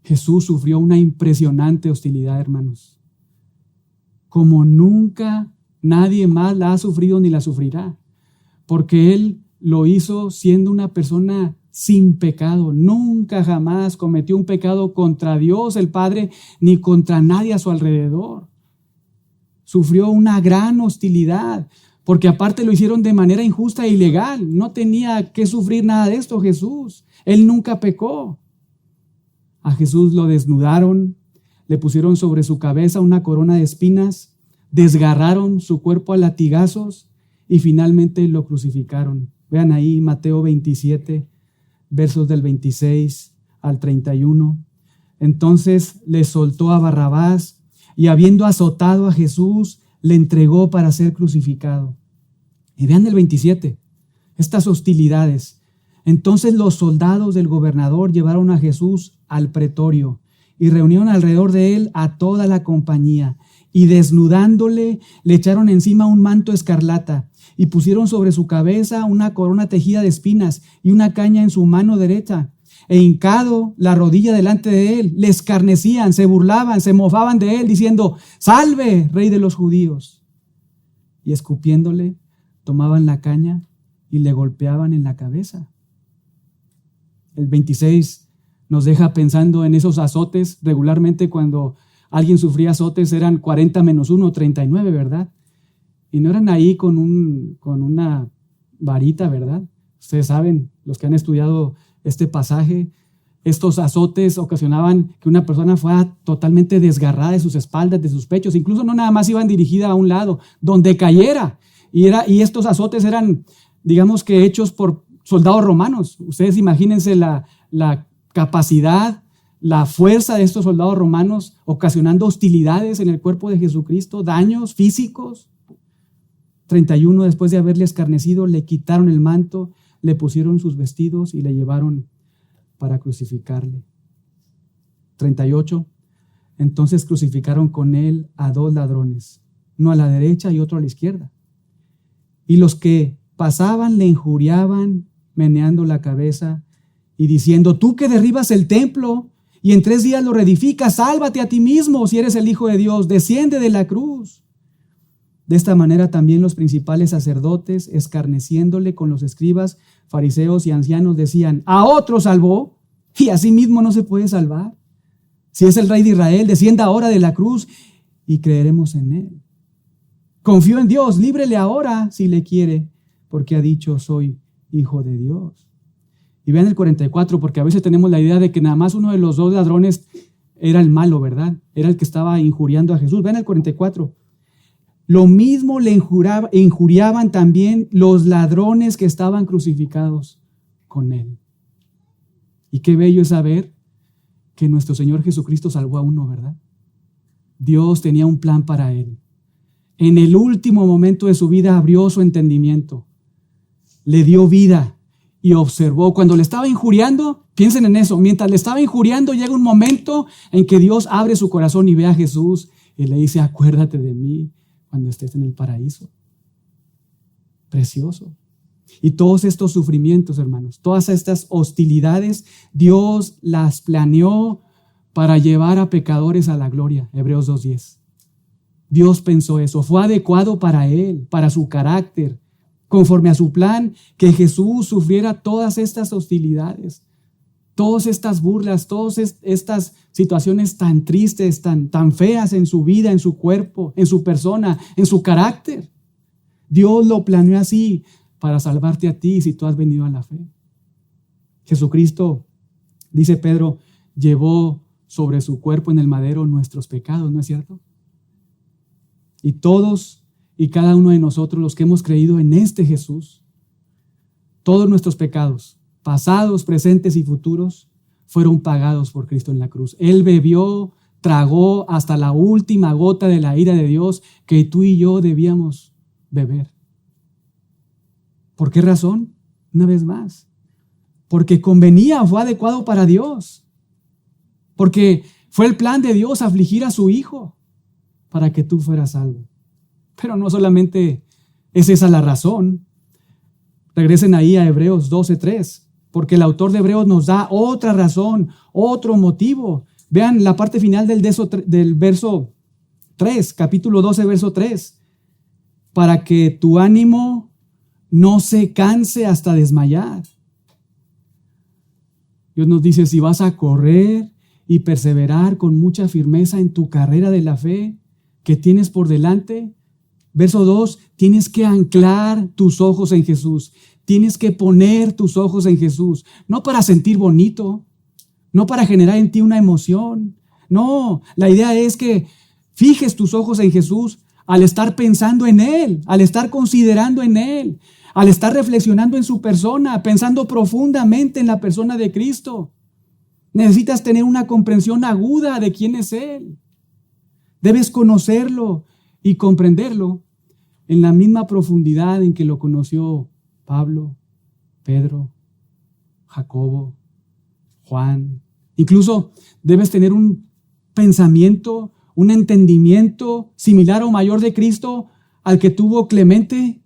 Jesús sufrió una impresionante hostilidad, hermanos, como nunca nadie más la ha sufrido ni la sufrirá, porque Él lo hizo siendo una persona sin pecado. Nunca jamás cometió un pecado contra Dios el Padre ni contra nadie a su alrededor. Sufrió una gran hostilidad, porque aparte lo hicieron de manera injusta e ilegal. No tenía que sufrir nada de esto Jesús. Él nunca pecó. A Jesús lo desnudaron, le pusieron sobre su cabeza una corona de espinas, desgarraron su cuerpo a latigazos y finalmente lo crucificaron. Vean ahí Mateo 27, versos del 26 al 31. Entonces le soltó a Barrabás y, habiendo azotado a Jesús, le entregó para ser crucificado. Y vean el 27, estas hostilidades. Entonces los soldados del gobernador llevaron a Jesús al pretorio y reunieron alrededor de él a toda la compañía, y desnudándole le echaron encima un manto escarlata y pusieron sobre su cabeza una corona tejida de espinas y una caña en su mano derecha. E hincado la rodilla delante de él, le escarnecían, se burlaban, se mofaban de él, diciendo: ¡Salve, Rey de los judíos! Y escupiéndole, tomaban la caña y le golpeaban en la cabeza. El 26 nos deja pensando en esos azotes. Regularmente cuando alguien sufría azotes eran 40 menos 1, 39, ¿verdad? Y no eran ahí con una varita, ¿verdad? Ustedes saben, los que han estudiado este pasaje, estos azotes ocasionaban que una persona fuera totalmente desgarrada de sus espaldas, de sus pechos. Incluso no nada más iban dirigidas a un lado, donde cayera. Y estos azotes eran, digamos que hechos por soldados romanos. Ustedes imagínense la capacidad, la fuerza de estos soldados romanos ocasionando hostilidades en el cuerpo de Jesucristo, daños físicos. 31, después de haberle escarnecido, le quitaron el manto, le pusieron sus vestidos y le llevaron para crucificarle. 38, entonces crucificaron con él a 2 ladrones, uno a la derecha y otro a la izquierda. Y los que pasaban le injuriaban, meneando la cabeza y diciendo: tú que derribas el templo y en 3 días lo reedificas, sálvate a ti mismo si eres el Hijo de Dios, desciende de la cruz. De esta manera también los principales sacerdotes, escarneciéndole con los escribas, fariseos y ancianos, decían: a otro salvó y a sí mismo no se puede salvar. Si es el Rey de Israel, descienda ahora de la cruz y creeremos en él. Confío en Dios, líbrele ahora si le quiere, porque ha dicho: soy Hijo de Dios. Y vean el 44, porque a veces tenemos la idea de que nada más uno de los 2 ladrones era el malo, ¿verdad? Era el que estaba injuriando a Jesús. Vean el 44. Lo mismo le injuriaban también los ladrones que estaban crucificados con él. Y qué bello es saber que nuestro Señor Jesucristo salvó a uno, ¿verdad? Dios tenía un plan para él. En el último momento de su vida abrió su entendimiento, le dio vida y observó. Cuando le estaba injuriando, piensen en eso, mientras le estaba injuriando llega un momento en que Dios abre su corazón y ve a Jesús y le dice: acuérdate de mí cuando estés en el paraíso. Precioso. Y todos estos sufrimientos, hermanos, todas estas hostilidades, Dios las planeó para llevar a pecadores a la gloria. Hebreos 2:10. Dios pensó eso, fue adecuado para él, para su carácter, conforme a su plan, que Jesús sufriera todas estas hostilidades, todas estas burlas, todas estas situaciones tan tristes, tan feas en su vida, en su cuerpo, en su persona, en su carácter. Dios lo planeó así para salvarte a ti si tú has venido a la fe. Jesucristo, dice Pedro, llevó sobre su cuerpo en el madero nuestros pecados, ¿no es cierto? Y todos y cada uno de nosotros, los que hemos creído en este Jesús, todos nuestros pecados, pasados, presentes y futuros, fueron pagados por Cristo en la cruz. Él bebió, tragó hasta la última gota de la ira de Dios que tú y yo debíamos beber. ¿Por qué razón? Una vez más, porque convenía, fue adecuado para Dios, porque fue el plan de Dios afligir a su Hijo para que tú fueras salvo. Pero no solamente es esa la razón. Regresen ahí a Hebreos 12:3, porque el autor de Hebreos nos da otra razón, otro motivo. Vean la parte final del verso 3, capítulo 12, verso 3. Para que tu ánimo no se canse hasta desmayar. Dios nos dice, si vas a correr y perseverar con mucha firmeza en tu carrera de la fe que tienes por delante, verso 2, tienes que anclar tus ojos en Jesús. Tienes que poner tus ojos en Jesús, no para sentir bonito, no para generar en ti una emoción. No, la idea es que fijes tus ojos en Jesús al estar pensando en Él, al estar considerando en Él, al estar reflexionando en su persona, pensando profundamente en la persona de Cristo. Necesitas tener una comprensión aguda de quién es Él. Debes conocerlo y comprenderlo en la misma profundidad en que lo conoció Pablo, Pedro, Jacobo, Juan. Incluso debes tener un pensamiento, un entendimiento similar o mayor de Cristo al que tuvo Clemente,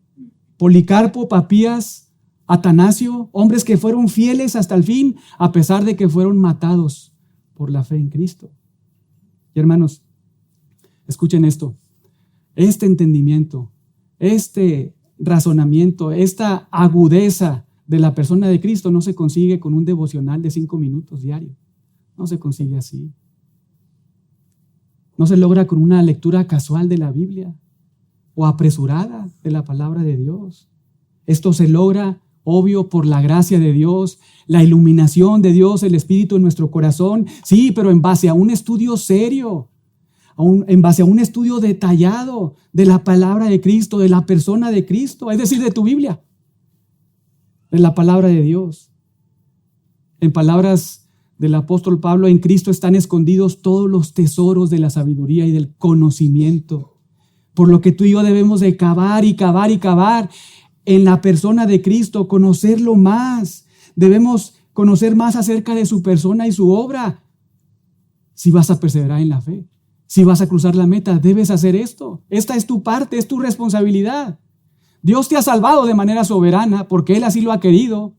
Policarpo, Papías, Atanasio, hombres que fueron fieles hasta el fin, a pesar de que fueron matados por la fe en Cristo. Y hermanos, escuchen esto. Este entendimiento, este razonamiento, esta agudeza de la persona de Cristo no se consigue con un devocional de 5 minutos diario. No se consigue así. No se logra con una lectura casual de la Biblia o apresurada de la palabra de Dios. Esto se logra, obvio, por la gracia de Dios, la iluminación de Dios, el Espíritu en nuestro corazón. Sí, pero en base a un estudio serio, en base a un estudio detallado de la palabra de Cristo, de la persona de Cristo, es decir, de tu Biblia, de la palabra de Dios. En palabras del apóstol Pablo, en Cristo están escondidos todos los tesoros de la sabiduría y del conocimiento, por lo que tú y yo debemos de cavar y cavar y cavar en la persona de Cristo, conocerlo más. Debemos conocer más acerca de su persona y su obra. Si vas a perseverar en la fe, si vas a cruzar la meta, debes hacer esto. Esta es tu parte, es tu responsabilidad. Dios te ha salvado de manera soberana porque Él así lo ha querido.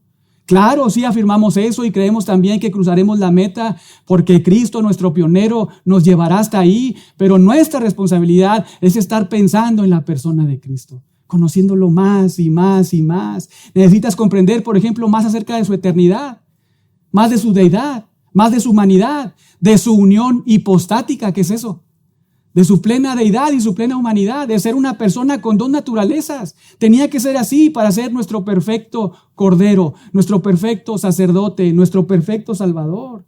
Claro, sí afirmamos eso y creemos también que cruzaremos la meta porque Cristo, nuestro pionero, nos llevará hasta ahí, pero nuestra responsabilidad es estar pensando en la persona de Cristo, conociéndolo más y más y más. Necesitas comprender, por ejemplo, más acerca de su eternidad, más de su deidad, más de su humanidad, de su unión hipostática. ¿Qué es eso? De su plena deidad y su plena humanidad, de ser una persona con dos naturalezas. Tenía que ser así para ser nuestro perfecto Cordero, nuestro perfecto sacerdote, nuestro perfecto Salvador.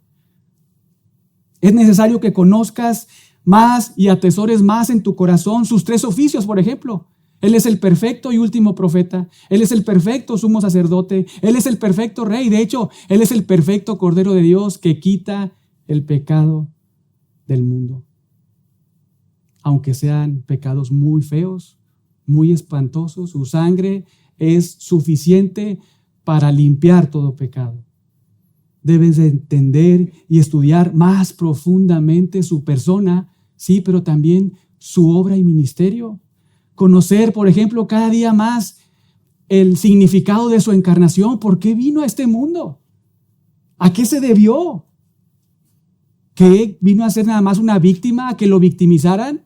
Es necesario que conozcas más y atesores más en tu corazón sus 3 oficios, por ejemplo. Él es el perfecto y último profeta. Él es el perfecto sumo sacerdote. Él es el perfecto rey. De hecho, Él es el perfecto Cordero de Dios que quita el pecado del mundo. Aunque sean pecados muy feos, muy espantosos, su sangre es suficiente para limpiar todo pecado. Debes de entender y estudiar más profundamente su persona, sí, pero también su obra y ministerio. Conocer, por ejemplo, cada día más el significado de su encarnación. ¿Por qué vino a este mundo? ¿A qué se debió? ¿Que vino a ser nada más una víctima, a que lo victimizaran?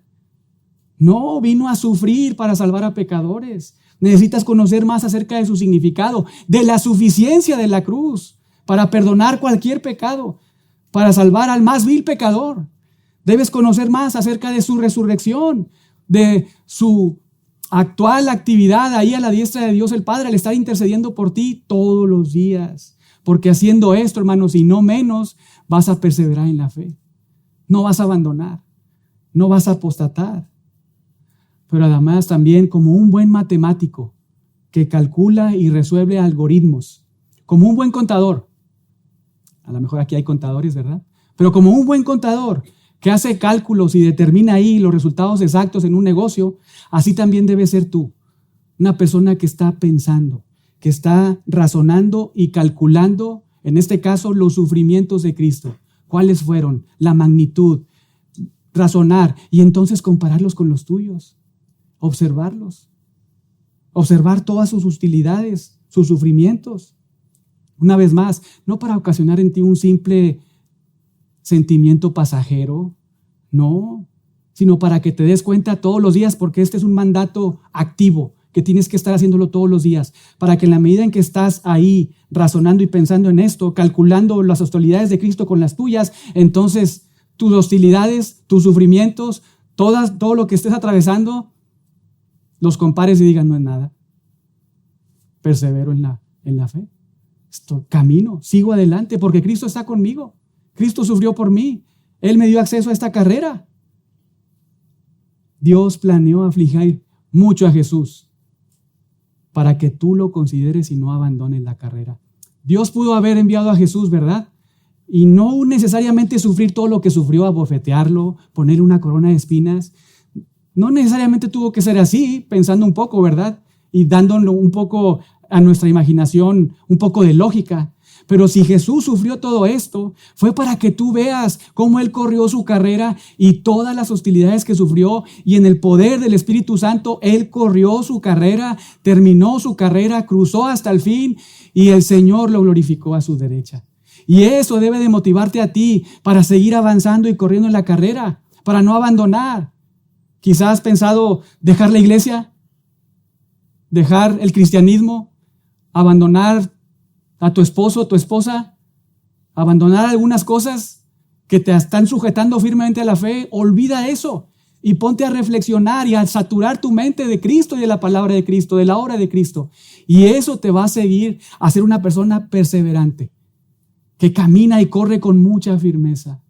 No, vino a sufrir para salvar a pecadores. Necesitas conocer más acerca de su significado, de la suficiencia de la cruz, para perdonar cualquier pecado, para salvar al más vil pecador. Debes conocer más acerca de su resurrección, de su actual actividad ahí a la diestra de Dios el Padre, al estar intercediendo por ti todos los días. Porque haciendo esto, hermanos, y no menos, vas a perseverar en la fe. No vas a abandonar, no vas a apostatar. Pero además también como un buen matemático que calcula y resuelve algoritmos, como un buen contador. A lo mejor aquí hay contadores, ¿verdad? Pero como un buen contador que hace cálculos y determina ahí los resultados exactos en un negocio, así también debe ser tú. Una persona que está pensando, que está razonando y calculando, en este caso, los sufrimientos de Cristo. ¿Cuáles fueron? La magnitud. Razonar y entonces compararlos con los tuyos. observarlos, observar todas sus hostilidades, sus sufrimientos. Una vez más, no para ocasionar en ti un simple sentimiento pasajero, no, sino para que te des cuenta todos los días, porque este es un mandato activo, que tienes que estar haciéndolo todos los días, para que en la medida en que estás ahí razonando y pensando en esto, calculando las hostilidades de Cristo con las tuyas, entonces tus hostilidades, tus sufrimientos, todo lo que estés atravesando, los compares y digas, no es nada. Persevero en la fe. Camino, sigo adelante, porque Cristo está conmigo. Cristo sufrió por mí. Él me dio acceso a esta carrera. Dios planeó afligir mucho a Jesús para que tú lo consideres y no abandones la carrera. Dios pudo haber enviado a Jesús, ¿verdad? Y no necesariamente sufrir todo lo que sufrió, abofetearlo, ponerle una corona de espinas. No necesariamente tuvo que ser así, pensando un poco, ¿verdad? Y dándole un poco a nuestra imaginación, un poco de lógica. Pero si Jesús sufrió todo esto, fue para que tú veas cómo Él corrió su carrera y todas las hostilidades que sufrió, y en el poder del Espíritu Santo, Él corrió su carrera, terminó su carrera, cruzó hasta el fin, y el Señor lo glorificó a su derecha. Y eso debe de motivarte a ti para seguir avanzando y corriendo en la carrera, para no abandonar. Quizás has pensado dejar la iglesia, dejar el cristianismo, abandonar a tu esposo, tu esposa, abandonar algunas cosas que te están sujetando firmemente a la fe. Olvida eso y ponte a reflexionar y a saturar tu mente de Cristo y de la palabra de Cristo, de la obra de Cristo. Y eso te va a seguir a ser una persona perseverante, que camina y corre con mucha firmeza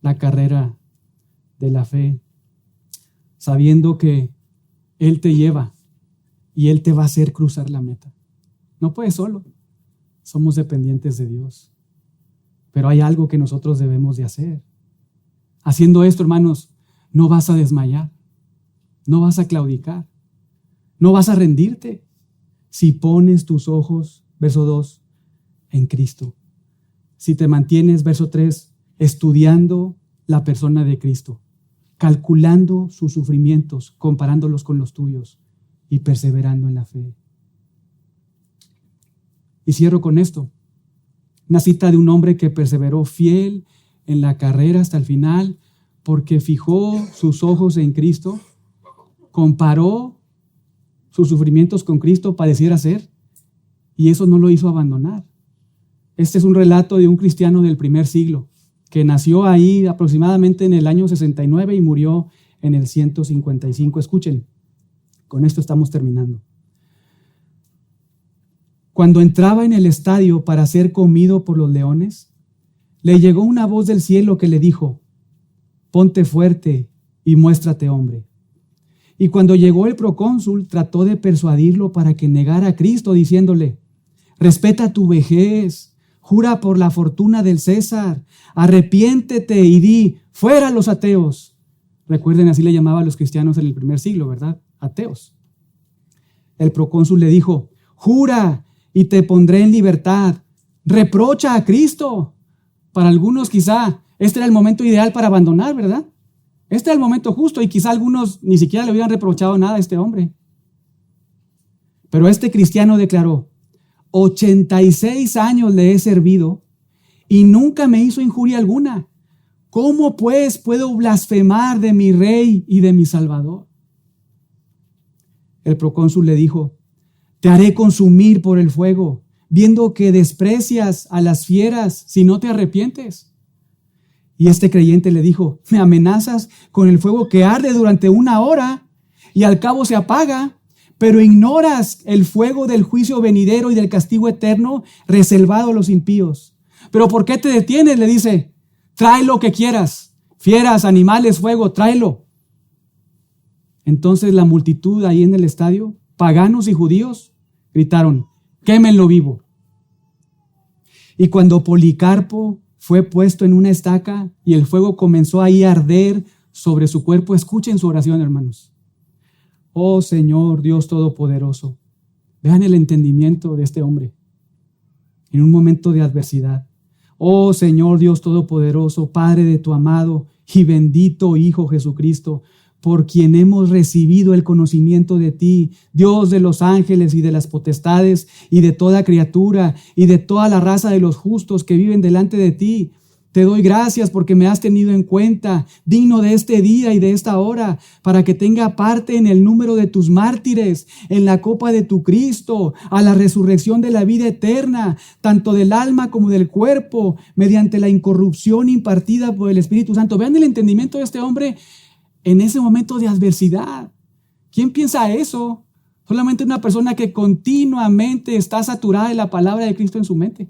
la carrera de la fe, sabiendo que Él te lleva y Él te va a hacer cruzar la meta. No puedes solo. Somos dependientes de Dios. Pero hay algo que nosotros debemos de hacer. Haciendo esto, hermanos, no vas a desmayar, no vas a claudicar, no vas a rendirte si pones tus ojos, verso 2, en Cristo. Si te mantienes, verso 3, estudiando la persona de Cristo, calculando sus sufrimientos, comparándolos con los tuyos y perseverando en la fe. Y cierro con esto. Una cita de un hombre que perseveró fiel en la carrera hasta el final porque fijó sus ojos en Cristo, comparó sus sufrimientos con Cristo, pareciera ser, y eso no lo hizo abandonar. Este es un relato de un cristiano del primer siglo que nació ahí aproximadamente en el año 69 y murió en el 155. Escuchen, con esto estamos terminando. Cuando entraba en el estadio para ser comido por los leones, le llegó una voz del cielo que le dijo: ponte fuerte y muéstrate hombre. Y cuando llegó el procónsul, trató de persuadirlo para que negara a Cristo, diciéndole: respeta tu vejez, jura por la fortuna del César, arrepiéntete y di: fuera los ateos. Recuerden, así le llamaba a los cristianos en el primer siglo, ¿verdad? Ateos. El procónsul le dijo: jura y te pondré en libertad. Reprocha a Cristo. Para algunos quizá este era el momento ideal para abandonar, ¿verdad? Este era el momento justo y quizá algunos ni siquiera le hubieran reprochado nada a este hombre. Pero este cristiano declaró: 86 años le he servido y nunca me hizo injuria alguna. ¿Cómo pues puedo blasfemar de mi Rey y de mi Salvador? El procónsul le dijo: te haré consumir por el fuego, viendo que desprecias a las fieras si no te arrepientes. Y este creyente le dijo: me amenazas con el fuego que arde durante 1 hora y al cabo se apaga, pero ignoras el fuego del juicio venidero y del castigo eterno reservado a los impíos. ¿Pero por qué te detienes?, le dice. Trae lo que quieras, fieras, animales, fuego, tráelo. Entonces la multitud ahí en el estadio, paganos y judíos, gritaron: quémenlo vivo. Y cuando Policarpo fue puesto en una estaca y el fuego comenzó ahí a arder sobre su cuerpo, escuchen su oración, hermanos. Oh Señor Dios Todopoderoso, vean el entendimiento de este hombre en un momento de adversidad. Oh Señor Dios Todopoderoso, Padre de tu amado y bendito Hijo Jesucristo, por quien hemos recibido el conocimiento de ti, Dios de los ángeles y de las potestades y de toda criatura y de toda la raza de los justos que viven delante de ti. Te doy gracias porque me has tenido en cuenta, digno de este día y de esta hora, para que tenga parte en el número de tus mártires, en la copa de tu Cristo, a la resurrección de la vida eterna, tanto del alma como del cuerpo, mediante la incorrupción impartida por el Espíritu Santo. Vean el entendimiento de este hombre en ese momento de adversidad. ¿Quién piensa eso? Solamente una persona que continuamente está saturada de la palabra de Cristo en su mente.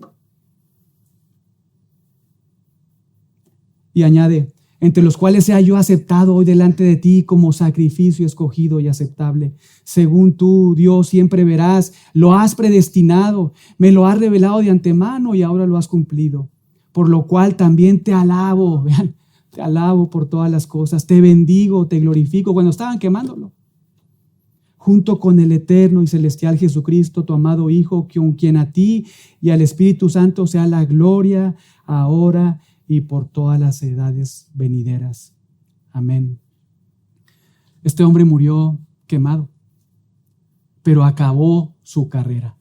Y añade, entre los cuales sea yo aceptado hoy delante de ti como sacrificio escogido y aceptable. Según tú, Dios, siempre verás, lo has predestinado, me lo has revelado de antemano y ahora lo has cumplido. Por lo cual también te alabo, vean, te alabo por todas las cosas, te bendigo, te glorifico, cuando estaban quemándolo. Junto con el eterno y celestial Jesucristo, tu amado Hijo, con quien a ti y al Espíritu Santo sea la gloria ahora y por todas las edades venideras. Amén. Este hombre murió quemado, pero acabó su carrera,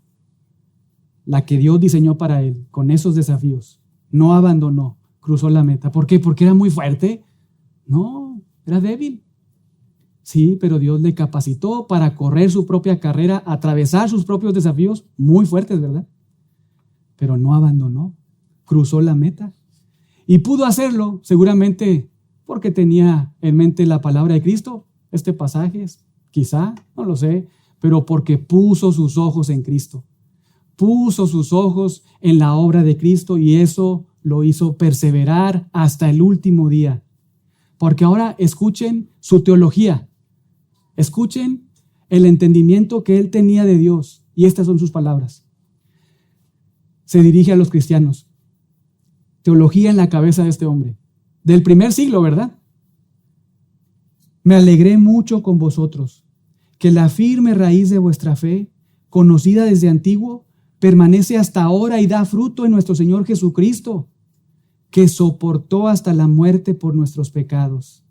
la que Dios diseñó para él, con esos desafíos. No abandonó, cruzó la meta. ¿Por qué? ¿Porque era muy fuerte? No, era débil. Sí, pero Dios le capacitó para correr su propia carrera, atravesar sus propios desafíos muy fuertes, ¿verdad? Pero no abandonó, cruzó la meta. Y pudo hacerlo seguramente porque tenía en mente la palabra de Cristo, este pasaje, quizá, no lo sé, pero porque puso sus ojos en Cristo. Puso sus ojos en la obra de Cristo y eso lo hizo perseverar hasta el último día. Porque ahora escuchen su teología, escuchen el entendimiento que él tenía de Dios. Y estas son sus palabras. Se dirige a los cristianos. Teología en la cabeza de este hombre, del primer siglo, ¿verdad? Me alegré mucho con vosotros, que la firme raíz de vuestra fe, conocida desde antiguo, permanece hasta ahora y da fruto en nuestro Señor Jesucristo, que soportó hasta la muerte por nuestros pecados,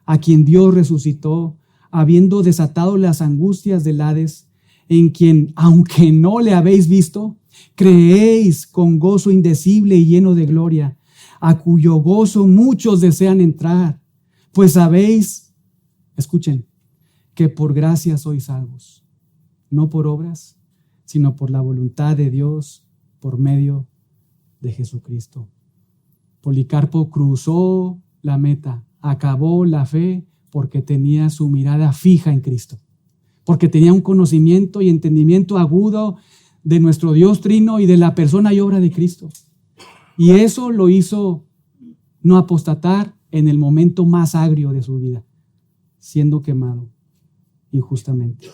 a quien Dios resucitó, habiendo desatado las angustias del Hades, en quien, aunque no le habéis visto, creéis con gozo indecible y lleno de gloria, a cuyo gozo muchos desean entrar, pues sabéis, escuchen, que por gracia sois salvos, no por obras, sino por la voluntad de Dios, por medio de Jesucristo. Policarpo cruzó la meta, acabó la fe porque tenía su mirada fija en Cristo, porque tenía un conocimiento y entendimiento agudo de nuestro Dios trino y de la persona y obra de Cristo. Y eso lo hizo no apostatar en el momento más agrio de su vida, siendo quemado injustamente.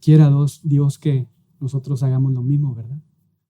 Quiera Dios que nosotros hagamos lo mismo, ¿verdad?